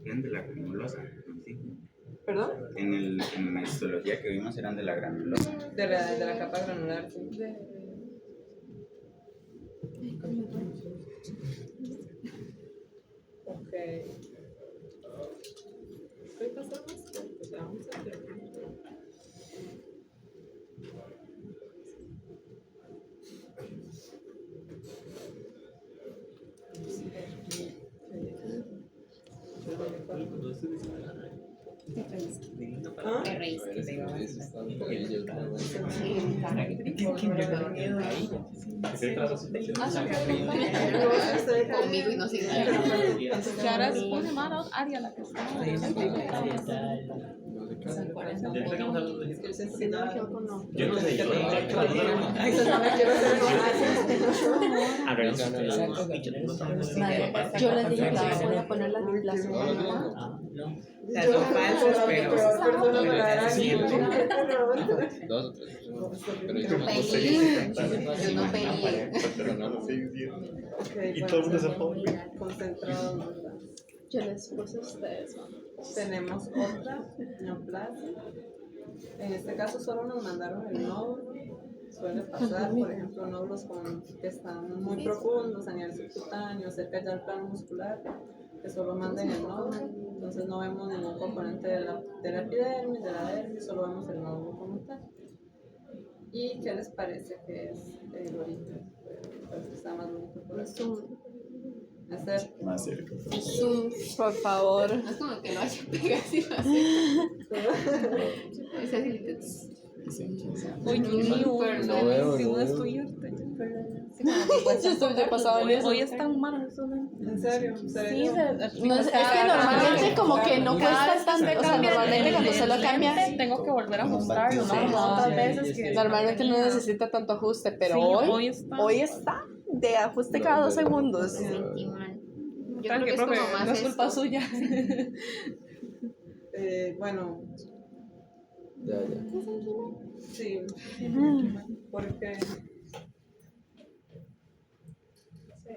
Eran de la granulosa, sí. ¿Perdón? En la histología que vimos eran de la granulosa. De la capa granular, sí. Ok. Estoy pasando más ya vamos a terminar. ¿Ah? Te reíste. Conmigo y no sin Clara es una mala área la que está. Ya estamos hablando de esto. Si no me equivoco, no. Yo no sé, yo No me quiero hacer Yo les dije que voy a poner la semana. No. O sea, son falsos, pero. Dos o tres personas. Pero Yo yo no peleé. Yo no peleé. pero no lo sé. Y todo el mundo se fue. concentrado. Yo les puse a ustedes. Tenemos otra neoplasia. En este caso solo nos mandaron el nódulo. Suele pasar, por ejemplo, nódulos que están muy profundos a nivel subcutáneo, cerca ya del plano muscular, que solo manden el nódulo. Entonces no vemos ningún componente de la epidermis, de la dermis, solo vemos el nódulo como tal. ¿Y qué les parece que es el origen? Parece que está más bonito por eso. Hacer Más cerca. Por favor. No es como que lo haya pegado así lo hace. Es así. Uy, Pero no. veo. Yo estoy de pasado en eso. Hoy están malos. ¿En serio? Sí, no, es que normalmente como que no cuesta tanto, o sea, normalmente cuando se lo cambia, tengo que volver a ajustarlo, Sí, ¿no? Otras veces que normalmente no necesita tanto ajuste, pero Sí, hoy está de ajuste cada 2 segundos. Sentí mal. Yo creo Tranqui, que es como profe, más no es culpa esto. suya. Bueno, Ya. sí. Porque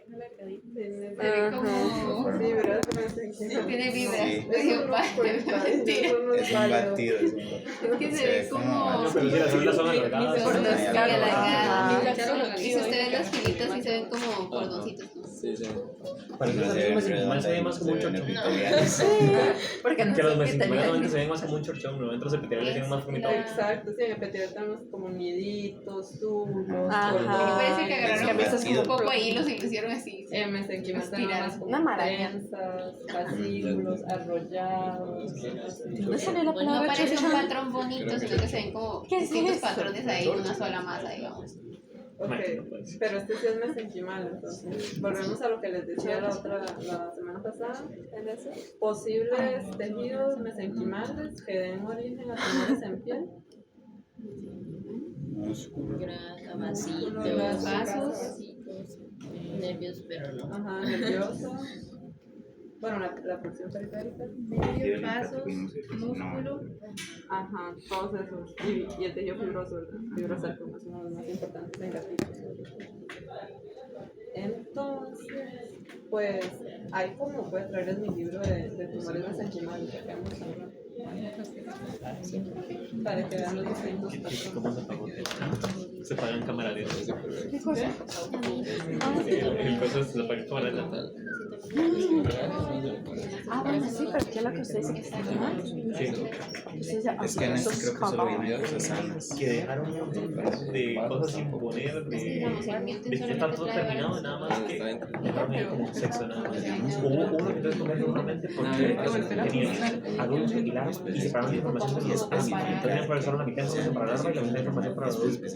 Se ve como. sí, ¿verdad? Tiene vibras. Sí. Medio Mentira. Es un batido. Es que se ve como. Pero si las células son alargadas. Por dos Ah, y si usted ve las filitas, sí se ven como cordoncitos. Sí, sí. Para que los mesenquimales se ven más como un chorchón. Porque no Que los sé qué mesenquimales tenía. normalmente se ven más como un chorchón, normalmente los epiteliales tienen más formita. Exacto, sí, en el epitelio tenemos como niditos, túbulos, Ajá. Me parece que agarraron Batido. un poco ahí y los hicieron así. mesenquimal tenemos más como Una maraña. trenzas, fascículos, arrollados. ¿Dónde salió la No palabra parece un chorchón? patrón bonito, sino que se ven como ¿Qué es distintos eso? patrones ahí, una sola masa, digamos. Ok, pero este sí es mesenquimal, entonces volvemos a lo que les decía la semana pasada. Posibles tejidos mesenquimales que den origen a tumores en piel. Músculo. Grasa, vasitos, Vasos. nervios, pero no. Ajá, nervioso. Bueno, la porción periférica. Nervios, vasos, músculo. Ajá, todos esos. Y el tejido fibroso, ¿verdad? Fibrosarcoma es uno de los más importantes en gatitos. Entonces, pues, hay como puedes traerles mi libro de tumores mesenquimales que hemos hablado. Para que vean los distintos ¿Cómo patrones. se pagó? Se paga en cámara lenta. ¿Qué cosa? El costo se paga en cámara lenta. Ah, bueno, sí, pero ¿qué es lo que usted dice que está mal? Sí. Es que en este creo que solo viene cosas sanas. Que dejaron un montón de cosas sin poner, de que está todo terminado y nada más que dejaron ahí como sexo nada más. Hubo uno que entonces comer normalmente porque tenía adultos y larvas y separaron la información de los ácidos. Entonces tenían que solo la mitad de información para larva y la mitad de información para los adultos.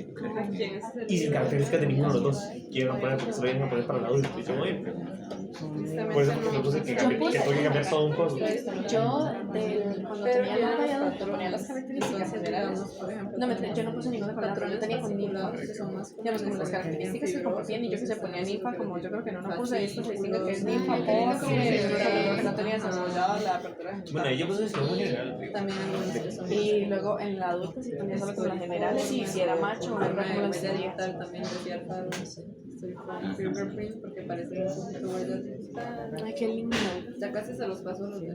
¿Quién es ese? Y sin características de ninguno de los dos. Quiero poner porque se lo iban a poner para el adulto. Y yo, oye, Por eso porque nosotros que tengo que cambiar todo un costo. Yo, cuando tenía el rayado, te ponía las características generales. Por ejemplo, No, yo no puse ningún patrón, yo tenía con ninfa. que son más Digamos, como las características que compartían y yo que se ponía ninfa, como yo creo que no puse esto, se distingue que es ninfa porque no tenía desarrollado la apertura general. Bueno, yo puse eso en general. también algunos que son Y luego en la adulta sí ponía solo con las generales y si era macho o hembra como las huella tenía. digital también de cierta estoy con fingerprint porque parece un poquito huella digital. Ay, qué lindo. Ya casi se los paso a los de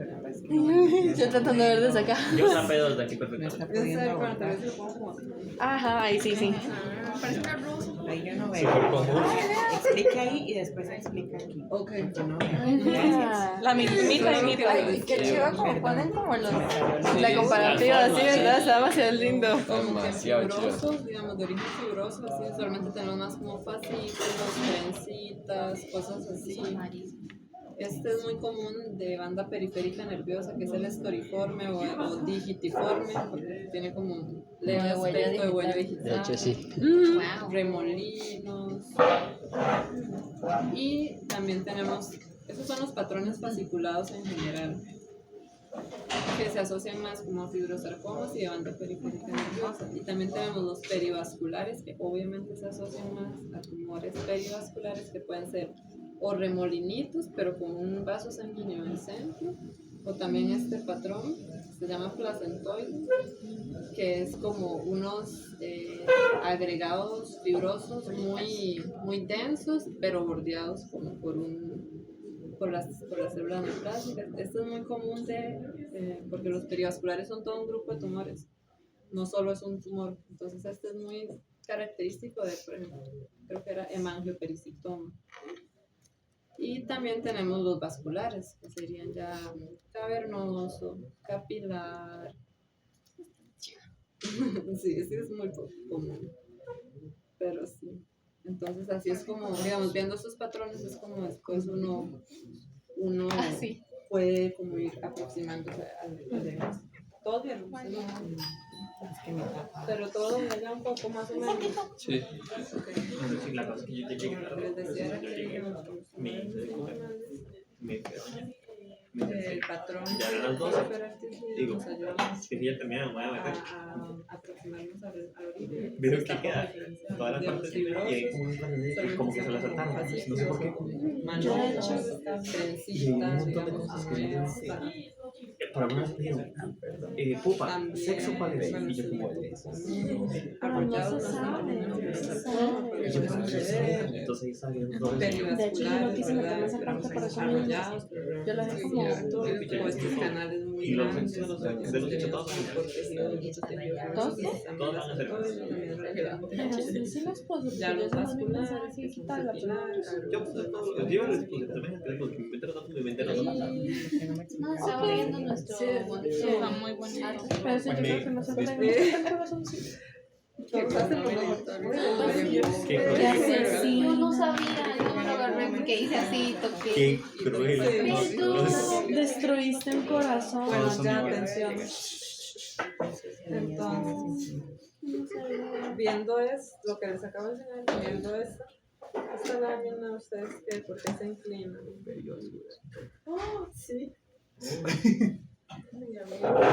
Yo tratando de ver desde acá. Yo tapé dos de aquí perfectamente. Yo sé, pero tal vez lo pongo como así. Ajá, ahí sí, sí. Parece una rosa. Ahí yo no veo. Súper común. Explica ahí y después explica aquí. Ok. Yo no veo. La mitad y mitad. Ay, qué chiva como ponen como los... La comparativa, sí, ¿verdad? Está demasiado lindo. Demasiado chido. Fibrosos, digamos, de origen fibroso, así, solamente tenemos más como fascículos, trencitas, cosas así. Este es muy común de banda periférica nerviosa, que es el estoriforme o digitiforme, porque tiene como un leve De huella aspecto de huella digital. digital. De hecho, sí. Wow. Remolinos. Y también tenemos, esos son los patrones fasciculados en general, que se asocian más como a fibrosarcomas y de banda periférica nerviosa. Y también tenemos los perivasculares, que obviamente se asocian más a tumores perivasculares, que pueden ser o remolinitos, pero con un vaso sanguíneo en el centro, o también este patrón, se llama placentoide, que es como unos agregados fibrosos muy densos, pero bordeados como por las células neoplásicas. Esto es muy común porque los perivasculares son todo un grupo de tumores, no solo es un tumor. Entonces este es muy característico de, por ejemplo, creo que era hemangiopericitoma. Y también tenemos los vasculares, que serían ya cavernoso, capilar. Sí, es muy poco común, pero sí. Entonces así es como, digamos, viendo esos patrones es como después uno Sí. puede como ir aproximándose al diagnóstico. Todos vieron, ¿sí? Pero todo ya un poco más o menos. Sí. Bueno, sí, la cosa es que yo llegué tarde. Les decía era Yo que llegué. Me el patrón ya eran las 12. Digo, nos ayuda que ya terminaron, me voy a meter. a aproximarnos al origen. Vieron que queda toda la parte y hay como un plan de como que se la saltaron, no sé por qué. Yo he hecho Y hay un montón de cosas que para algunas dijeron, pupa, sexo cuál es, y yo como pero no se sabe. y yo como entonces ahí salieron dos De hecho, yo no quise meterme esa parte por eso mismo. Yo lo dejé como... estos canales muy y los grandes, de los dicho todos ¿Todos qué? todos van a ser Sí los puse, Ya pero los yo más bien vasculares, pensaba así quitarla, pero... yo puse todos los yo les puse también porque me inventé los datos me inventé los datos No, estaba viendo nuestro está muy bonito. Pero sí, yo creo que nosotros tenemos el corazoncito. Yo no sabía, yo no lo agarré porque hice así, qué toqué. cruel Destruiste un corazón. Bueno, ya atención. Entonces, viendo lo que les acabo de enseñar, viendo esta lámina, ustedes qué, ¿por qué se inclinan? Oh, sí.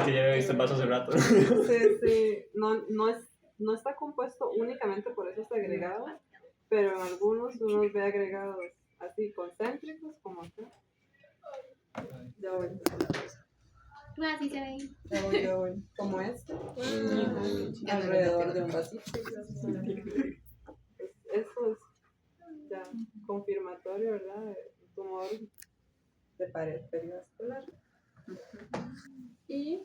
que ya había visto el vaso hace rato Sí. No está compuesto únicamente por esos agregados, pero en algunos uno ve agregados así concéntricos como acá. Ya voy. Así se ve. Ya voy. Como este. Alrededor de un vasito. Eso es ya confirmatorio, ¿verdad? De un tumor de pared perivascular. Y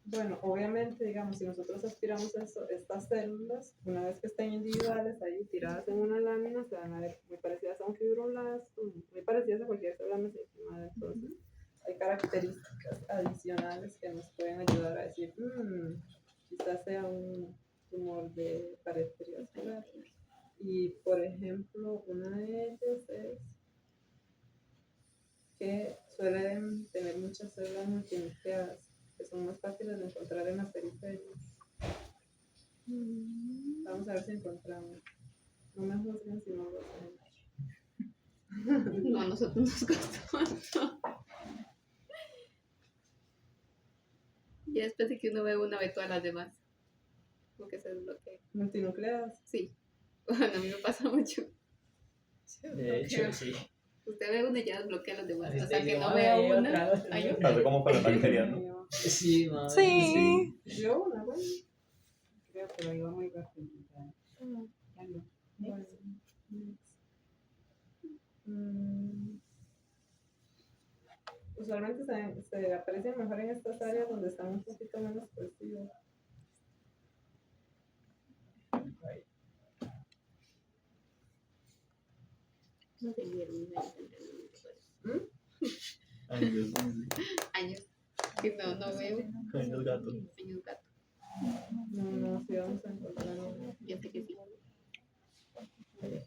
bueno, obviamente, digamos, si nosotros aspiramos a estas células, una vez que estén individuales ahí tiradas en una lámina, se van a ver muy parecidas a un fibroblasto, muy parecidas a cualquier célula mesenquimada. Entonces, hay características adicionales que nos pueden ayudar a decir, quizás sea un tumor de pared perivascular. Y, por ejemplo, una de ellas es que suelen tener muchas células multinucleadas, que son más fáciles de encontrar en la periferia. Vamos a ver si encontramos. No me juzguen si no lo hacen. No, a nosotros nos costó mucho. Y después de que uno ve una, ve todas las demás. Porque se desbloquea. Multinucleadas. Sí. Bueno, a mí me pasa mucho. De hecho, sí. Usted ve una y ya desbloquea las demás. Así O sea, te que digo, no vea ay, una. otra. Ay, yo- Tanto como con las bacterias, ¿no? Sí, madre. Sí. Yo una, bueno. Creo que lo iba muy rápido. Ya no. Bueno. Mm. Usualmente se aprecian mejor en estas áreas donde están un poquito menos crecidas. No sé, vieron, Años, años. Que no veo. años gato. Años gato. No, sí vamos a encontrar una. Yo sé que sí. Espero.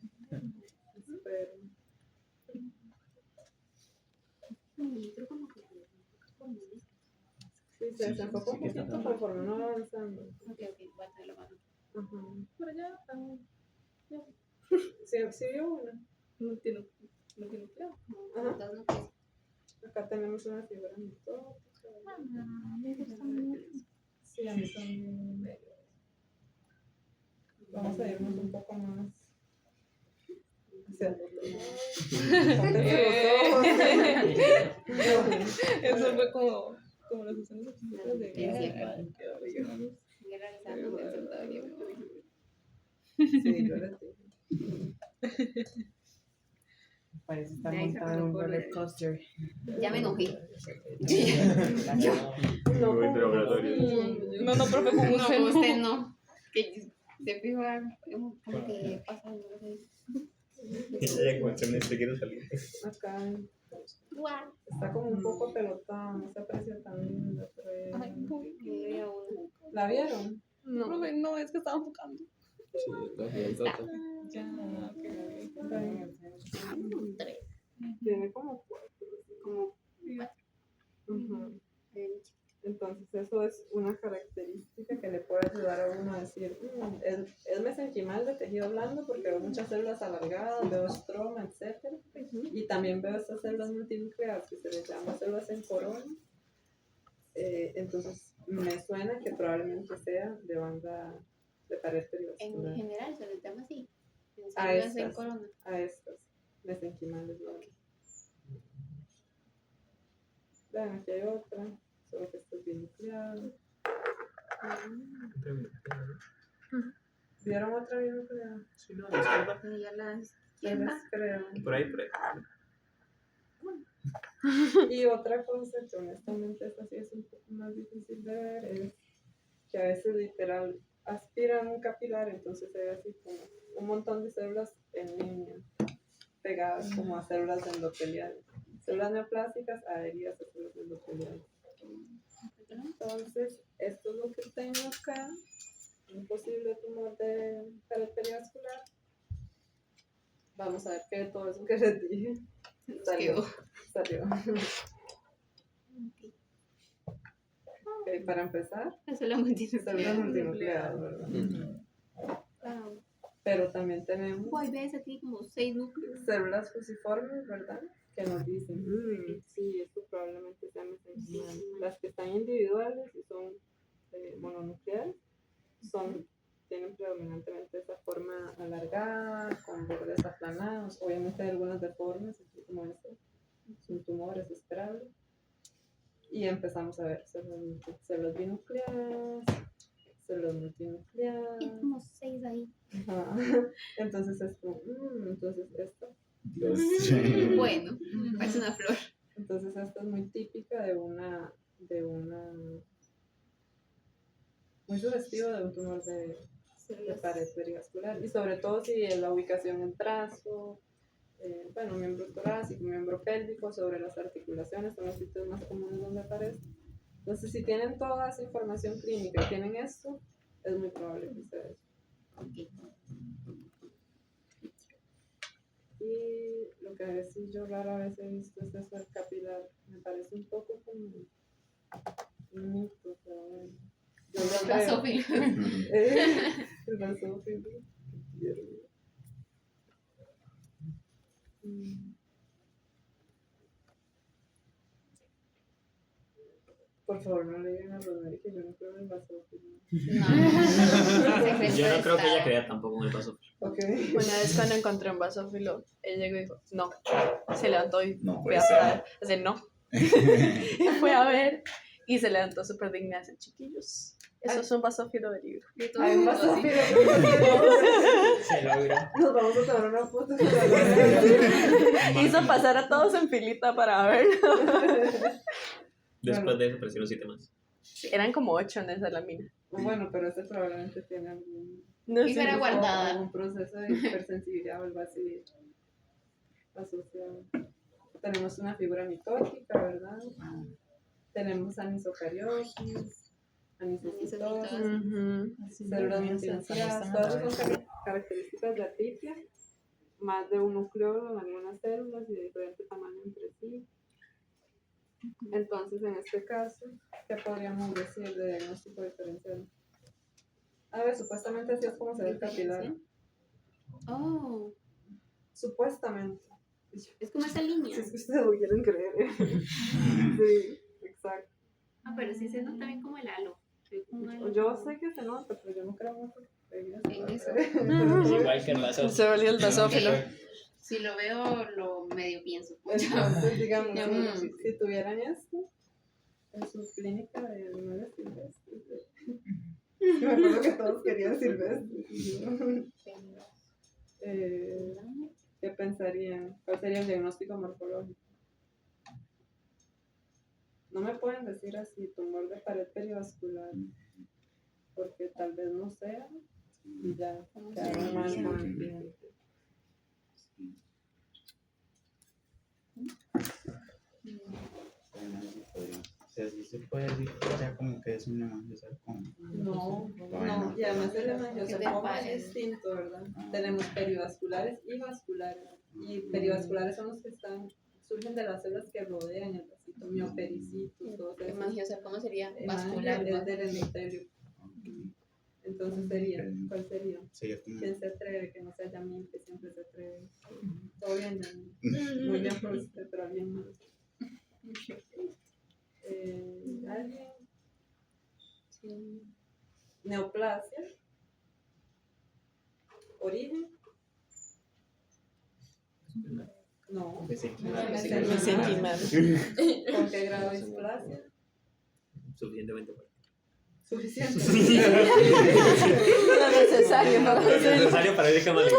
Pero como que. Sí, se desenfoca un poquito conforme uno va avanzando. Ok, voy a tener la mano. Ajá. Por allá, ya. Sí vio una. No tiene claro. Ajá. Entonces, no pues. Acá tenemos una fibra mitótica. Me gusta mucho. Sí, a mí también. Vamos a irnos un poco más hacia el otro lado. Eso fue como las escenas chiquitas de Guerra. guerra. Guerra realizando el soldado de Sí, yo les dije. Parece estar De ahí montado en sacan un los roller colores. coaster. Ya me enojé. No, Muy interrogatorio. No, profe, con No, usted con no. usted no. Que se fijo como que pasa, no sé. Ella como se quiere salir. acá Guau. está como un poco pelotada, no se aprecia tan linda, pero Ay, me veo una. ¿la vieron? No. Profe, no, es que estaba enfocando. Sí, el gato. Ya, Tres. Tiene como cuatro. Como Ujú. Entonces eso es una característica que le puede ayudar a uno a decir, es mesenquimal de tejido blando porque veo muchas células alargadas, veo estroma, etc. Y también veo estas células multinucleadas que se les llama células en corona. Entonces me suena que probablemente sea de banda de pared en perivascular. general se les llama así. En A células en estas. corona. A estas mesenquimales. Vean, aquí hay otra, solo que esto es binucleado. ¿Vieron otra binucleada? Sí, no, la izquierda. Y ya la Les izquierda. creo. Por ahí, por ahí. Y otra cosa que honestamente esta sí es un poco más difícil de ver es que a veces literal aspiran un capilar, entonces se ve así como un montón de células en línea pegadas como a células endoteliales. Células neoplásicas adheridas a células endoteliales. Entonces, esto es lo que tengo acá, un posible tumor de pared perivascular. Vamos a ver qué de todo eso que les dije salió. Ok, para empezar, Eso es la multinuclear. células multinucleadas, ¿verdad? Wow. Pero también tenemos Guay, ves aquí como 6 núcleos. células fusiformes, ¿verdad? Que nos dicen, sí, esto probablemente sea mesenquimal. Las que están individuales y son mononucleares, tienen predominantemente esa forma alargada, con bordes aplanados. Obviamente hay algunas deformes, así como esto. Son tumores esperables. Y empezamos a ver células binucleadas, células multinucleadas. Y como 6 ahí. Ajá. Entonces esto, Bueno, parece una flor. entonces esta es muy típica de una muy sugestivo de un tumor de pared perivascular, y sobre todo si la ubicación en trazo, miembro torácico, miembro pélvico, sobre las articulaciones, son los sitios más comunes donde aparece. Entonces, si tienen toda esa información clínica y tienen esto, es muy probable que sea eso. Y lo que sí yo rara vez he visto es eso del capilar. Me parece un poco como un mito, pero bueno. Yo lo creo. Basófilo. El basófilo. Por favor, no le digan a Rosemary que yo no creo en el basófilo. Yo no creo que ella crea tampoco en el vaso. Ok. Una vez cuando encontré un basófilo, él llegó y dijo, no. Se levantó y No fue puede a ser. ver. Dice, no. Y fue a ver y se levantó súper digna. Dice, chiquillos, eso es un basófilo de libro. Hay un basófilo. Se logró. Nos vamos a tomar una foto. Hizo pasar a todos en filita para ver. Después de eso aparecieron 7 más. Eran como 8 en esa lámina. Bueno, pero este probablemente tiene algún, No Y sé. será guardada. algún proceso de hipersensibilidad o algo así asociado. Tenemos una figura mitótica, ¿verdad? Tenemos anisocariosis, anisocitosis, células multinucleadas. Todas esas son características de atrofia, más de un nucleolo en algunas células y de diferente tamaño entre sí. Entonces, en este caso, ¿qué podríamos decir de diagnóstico diferencial? A ver, supuestamente así es como se ve el capilar. Oh, Supuestamente. es como esa línea. Si es que ustedes lo quieren creer. Sí, exacto. Ah, pero sí se nota bien como el halo. Yo sé que se nota, pero yo no creo mucho en eso. Igual que el vaso. Se volvió el basófilo. Si lo veo, lo medio pienso. Entonces, digamos, Ya, si tuvieran esto en su clínica de animales silvestres, me acuerdo que todos querían silvestres. ¿Qué pensarían? ¿Cuál sería el diagnóstico morfológico? No me pueden decir así, tumor de pared perivascular, porque tal vez no sea, y ya quedaron mal con el cliente. O sea, sí se puede decir que sea como que es una hemangiosarcoma. No, Bueno. no, y además el hemangiosarcoma ¿Qué te es distinto, ¿verdad? Tenemos perivasculares y vasculares, y perivasculares son los que surgen de las células que rodean el vasito, miopericitos, todos esos. Hemangiosarcoma sería Vascular vascular. es del endotelio. Entonces sería, ¿cuál sería? Sería como... ¿Quién se atreve? Que no sea Yamil, que siempre se atreve. Todo bien, Yamil. Muy bien por usted, pero alguien más. ¿Alguien? Sí. Neoplasia. ¿Origen? No. Mesenquimal. ¿Con qué grado de displasia? Suficientemente fuerte. Suficiente. Lo necesario para Lo necesario para ir a maligno.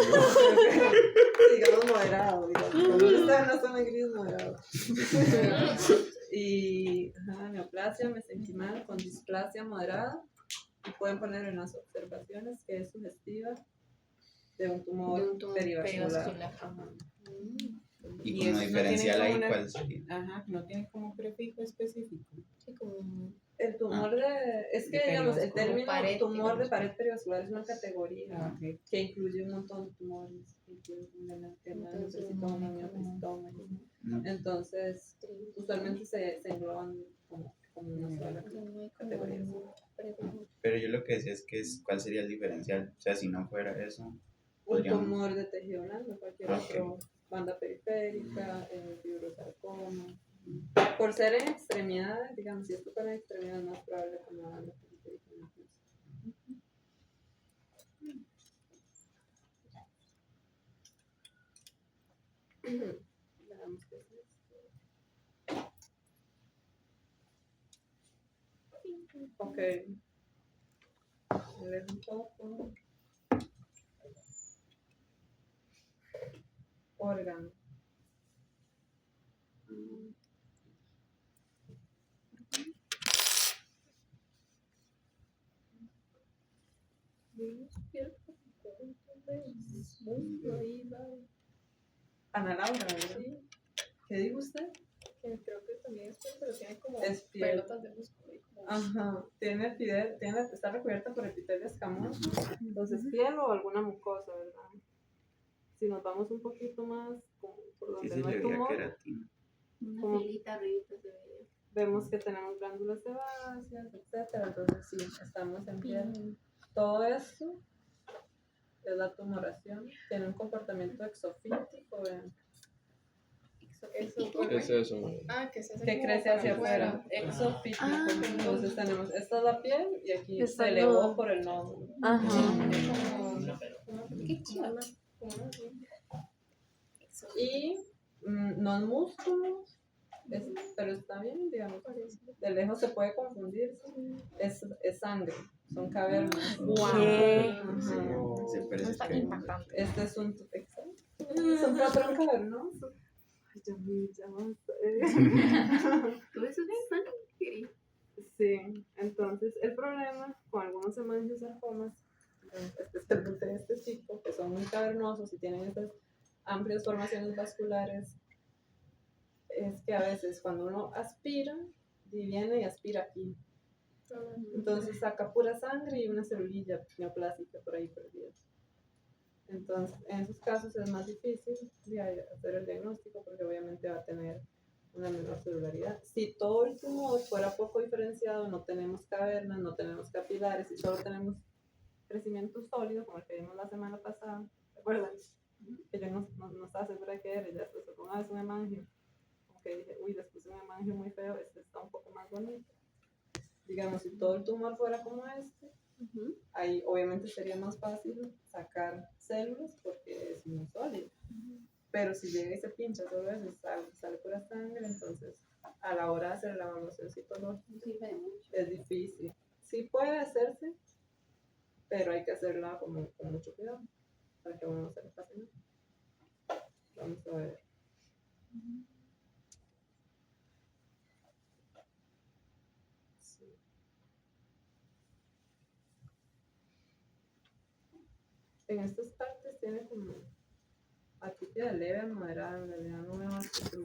Digamos moderado, digamos. Cuando está en la zona gris, moderado. Y neoplasia mesenquimal con displasia moderada. Y pueden poner en las observaciones que es sugestiva de un tumor, perivascular. Ajá. Y Y como eso no diferencial tiene ahí, como una- ¿cuál sería? Ajá, no tiene como prefijo específico. Sí, como El tumor es que De digamos, el perivascular. término Pared, tumor de digamos. pared perivascular es una categoría Ah, ok. que incluye un montón de tumores, incluye un melanoma, mioblastoma. No. Entonces, usualmente se engloban como una sola categoría. Pero yo lo que decía es que ¿cuál sería el diferencial? O sea, si no fuera eso, Un podríamos... tumor de tejido blando, cualquier Ok. otro, banda periférica, fibrosarcoma. Por ser en extremidades, digamos, si esto fuera en extremidades, es más probable que una banda periférica. Veamos qué es esto. Ok. Leer un poco. Órgano. Ana Laura, ¿verdad? ¿Qué dijo usted? Creo que también es pero tiene como Es piel. pelotas de músculo. Ajá, está recubierta por epitelio escamoso, entonces piel o alguna mucosa, ¿verdad? Si nos vamos un poquito más por Sí, donde se no le hay veía tumor, queratina. como filita arribita se veía. vemos que tenemos glándulas sebáceas, etcétera, entonces sí, estamos en piel. Todo esto es la tumoración, tiene un comportamiento exofítico, vean. ¿Qué es eso? Que se hace que como crece para hacia afuera. Exofítico. Entonces tenemos, esta es la piel y aquí Está se el elevó nodo. por el nodo. Ajá. Qué chido. Y no es músculo, pero está bien, digamos. De lejos se puede confundir. Es sangre, son cavernas. ¿Qué? Ajá. Se parece Está que- impactante. Este es un patrón cavernoso. Ay, ya basta. Todo eso es sangre. Sí, entonces el problema con algunos hemangiosarcomas, especialmente de este tipo, que son muy cavernosos y tienen estas amplias formaciones vasculares, es que a veces cuando uno aspira, viene y aspira aquí. Entonces saca pura sangre y una celulilla neoplástica por ahí perdida. Entonces, en esos casos es más difícil de hacer el diagnóstico porque obviamente va a tener una menor celularidad. Si todo el tumor fuera poco diferenciado, no tenemos cavernas, no tenemos capilares y solo tenemos crecimiento sólido, como el que vimos la semana pasada, ¿se acuerdan? Que yo no estaba segura de qué era, ya después fue una vez un hemangio, como que dije, uy, después un hemangio muy feo, este está un poco más bonito. Digamos, si todo el tumor fuera como este, ahí obviamente sería más fácil sacar células porque es muy sólido. Pero si llega y se pincha solo eso, sale pura sangre, entonces a la hora de hacer la evaluación citológica es difícil. Sí puede hacerse, pero hay que hacerla con mucho cuidado para que a uno no se le pase nada. Vamos a ver. Sí. En estas partes tiene como atipia leve a moderada, en realidad no veo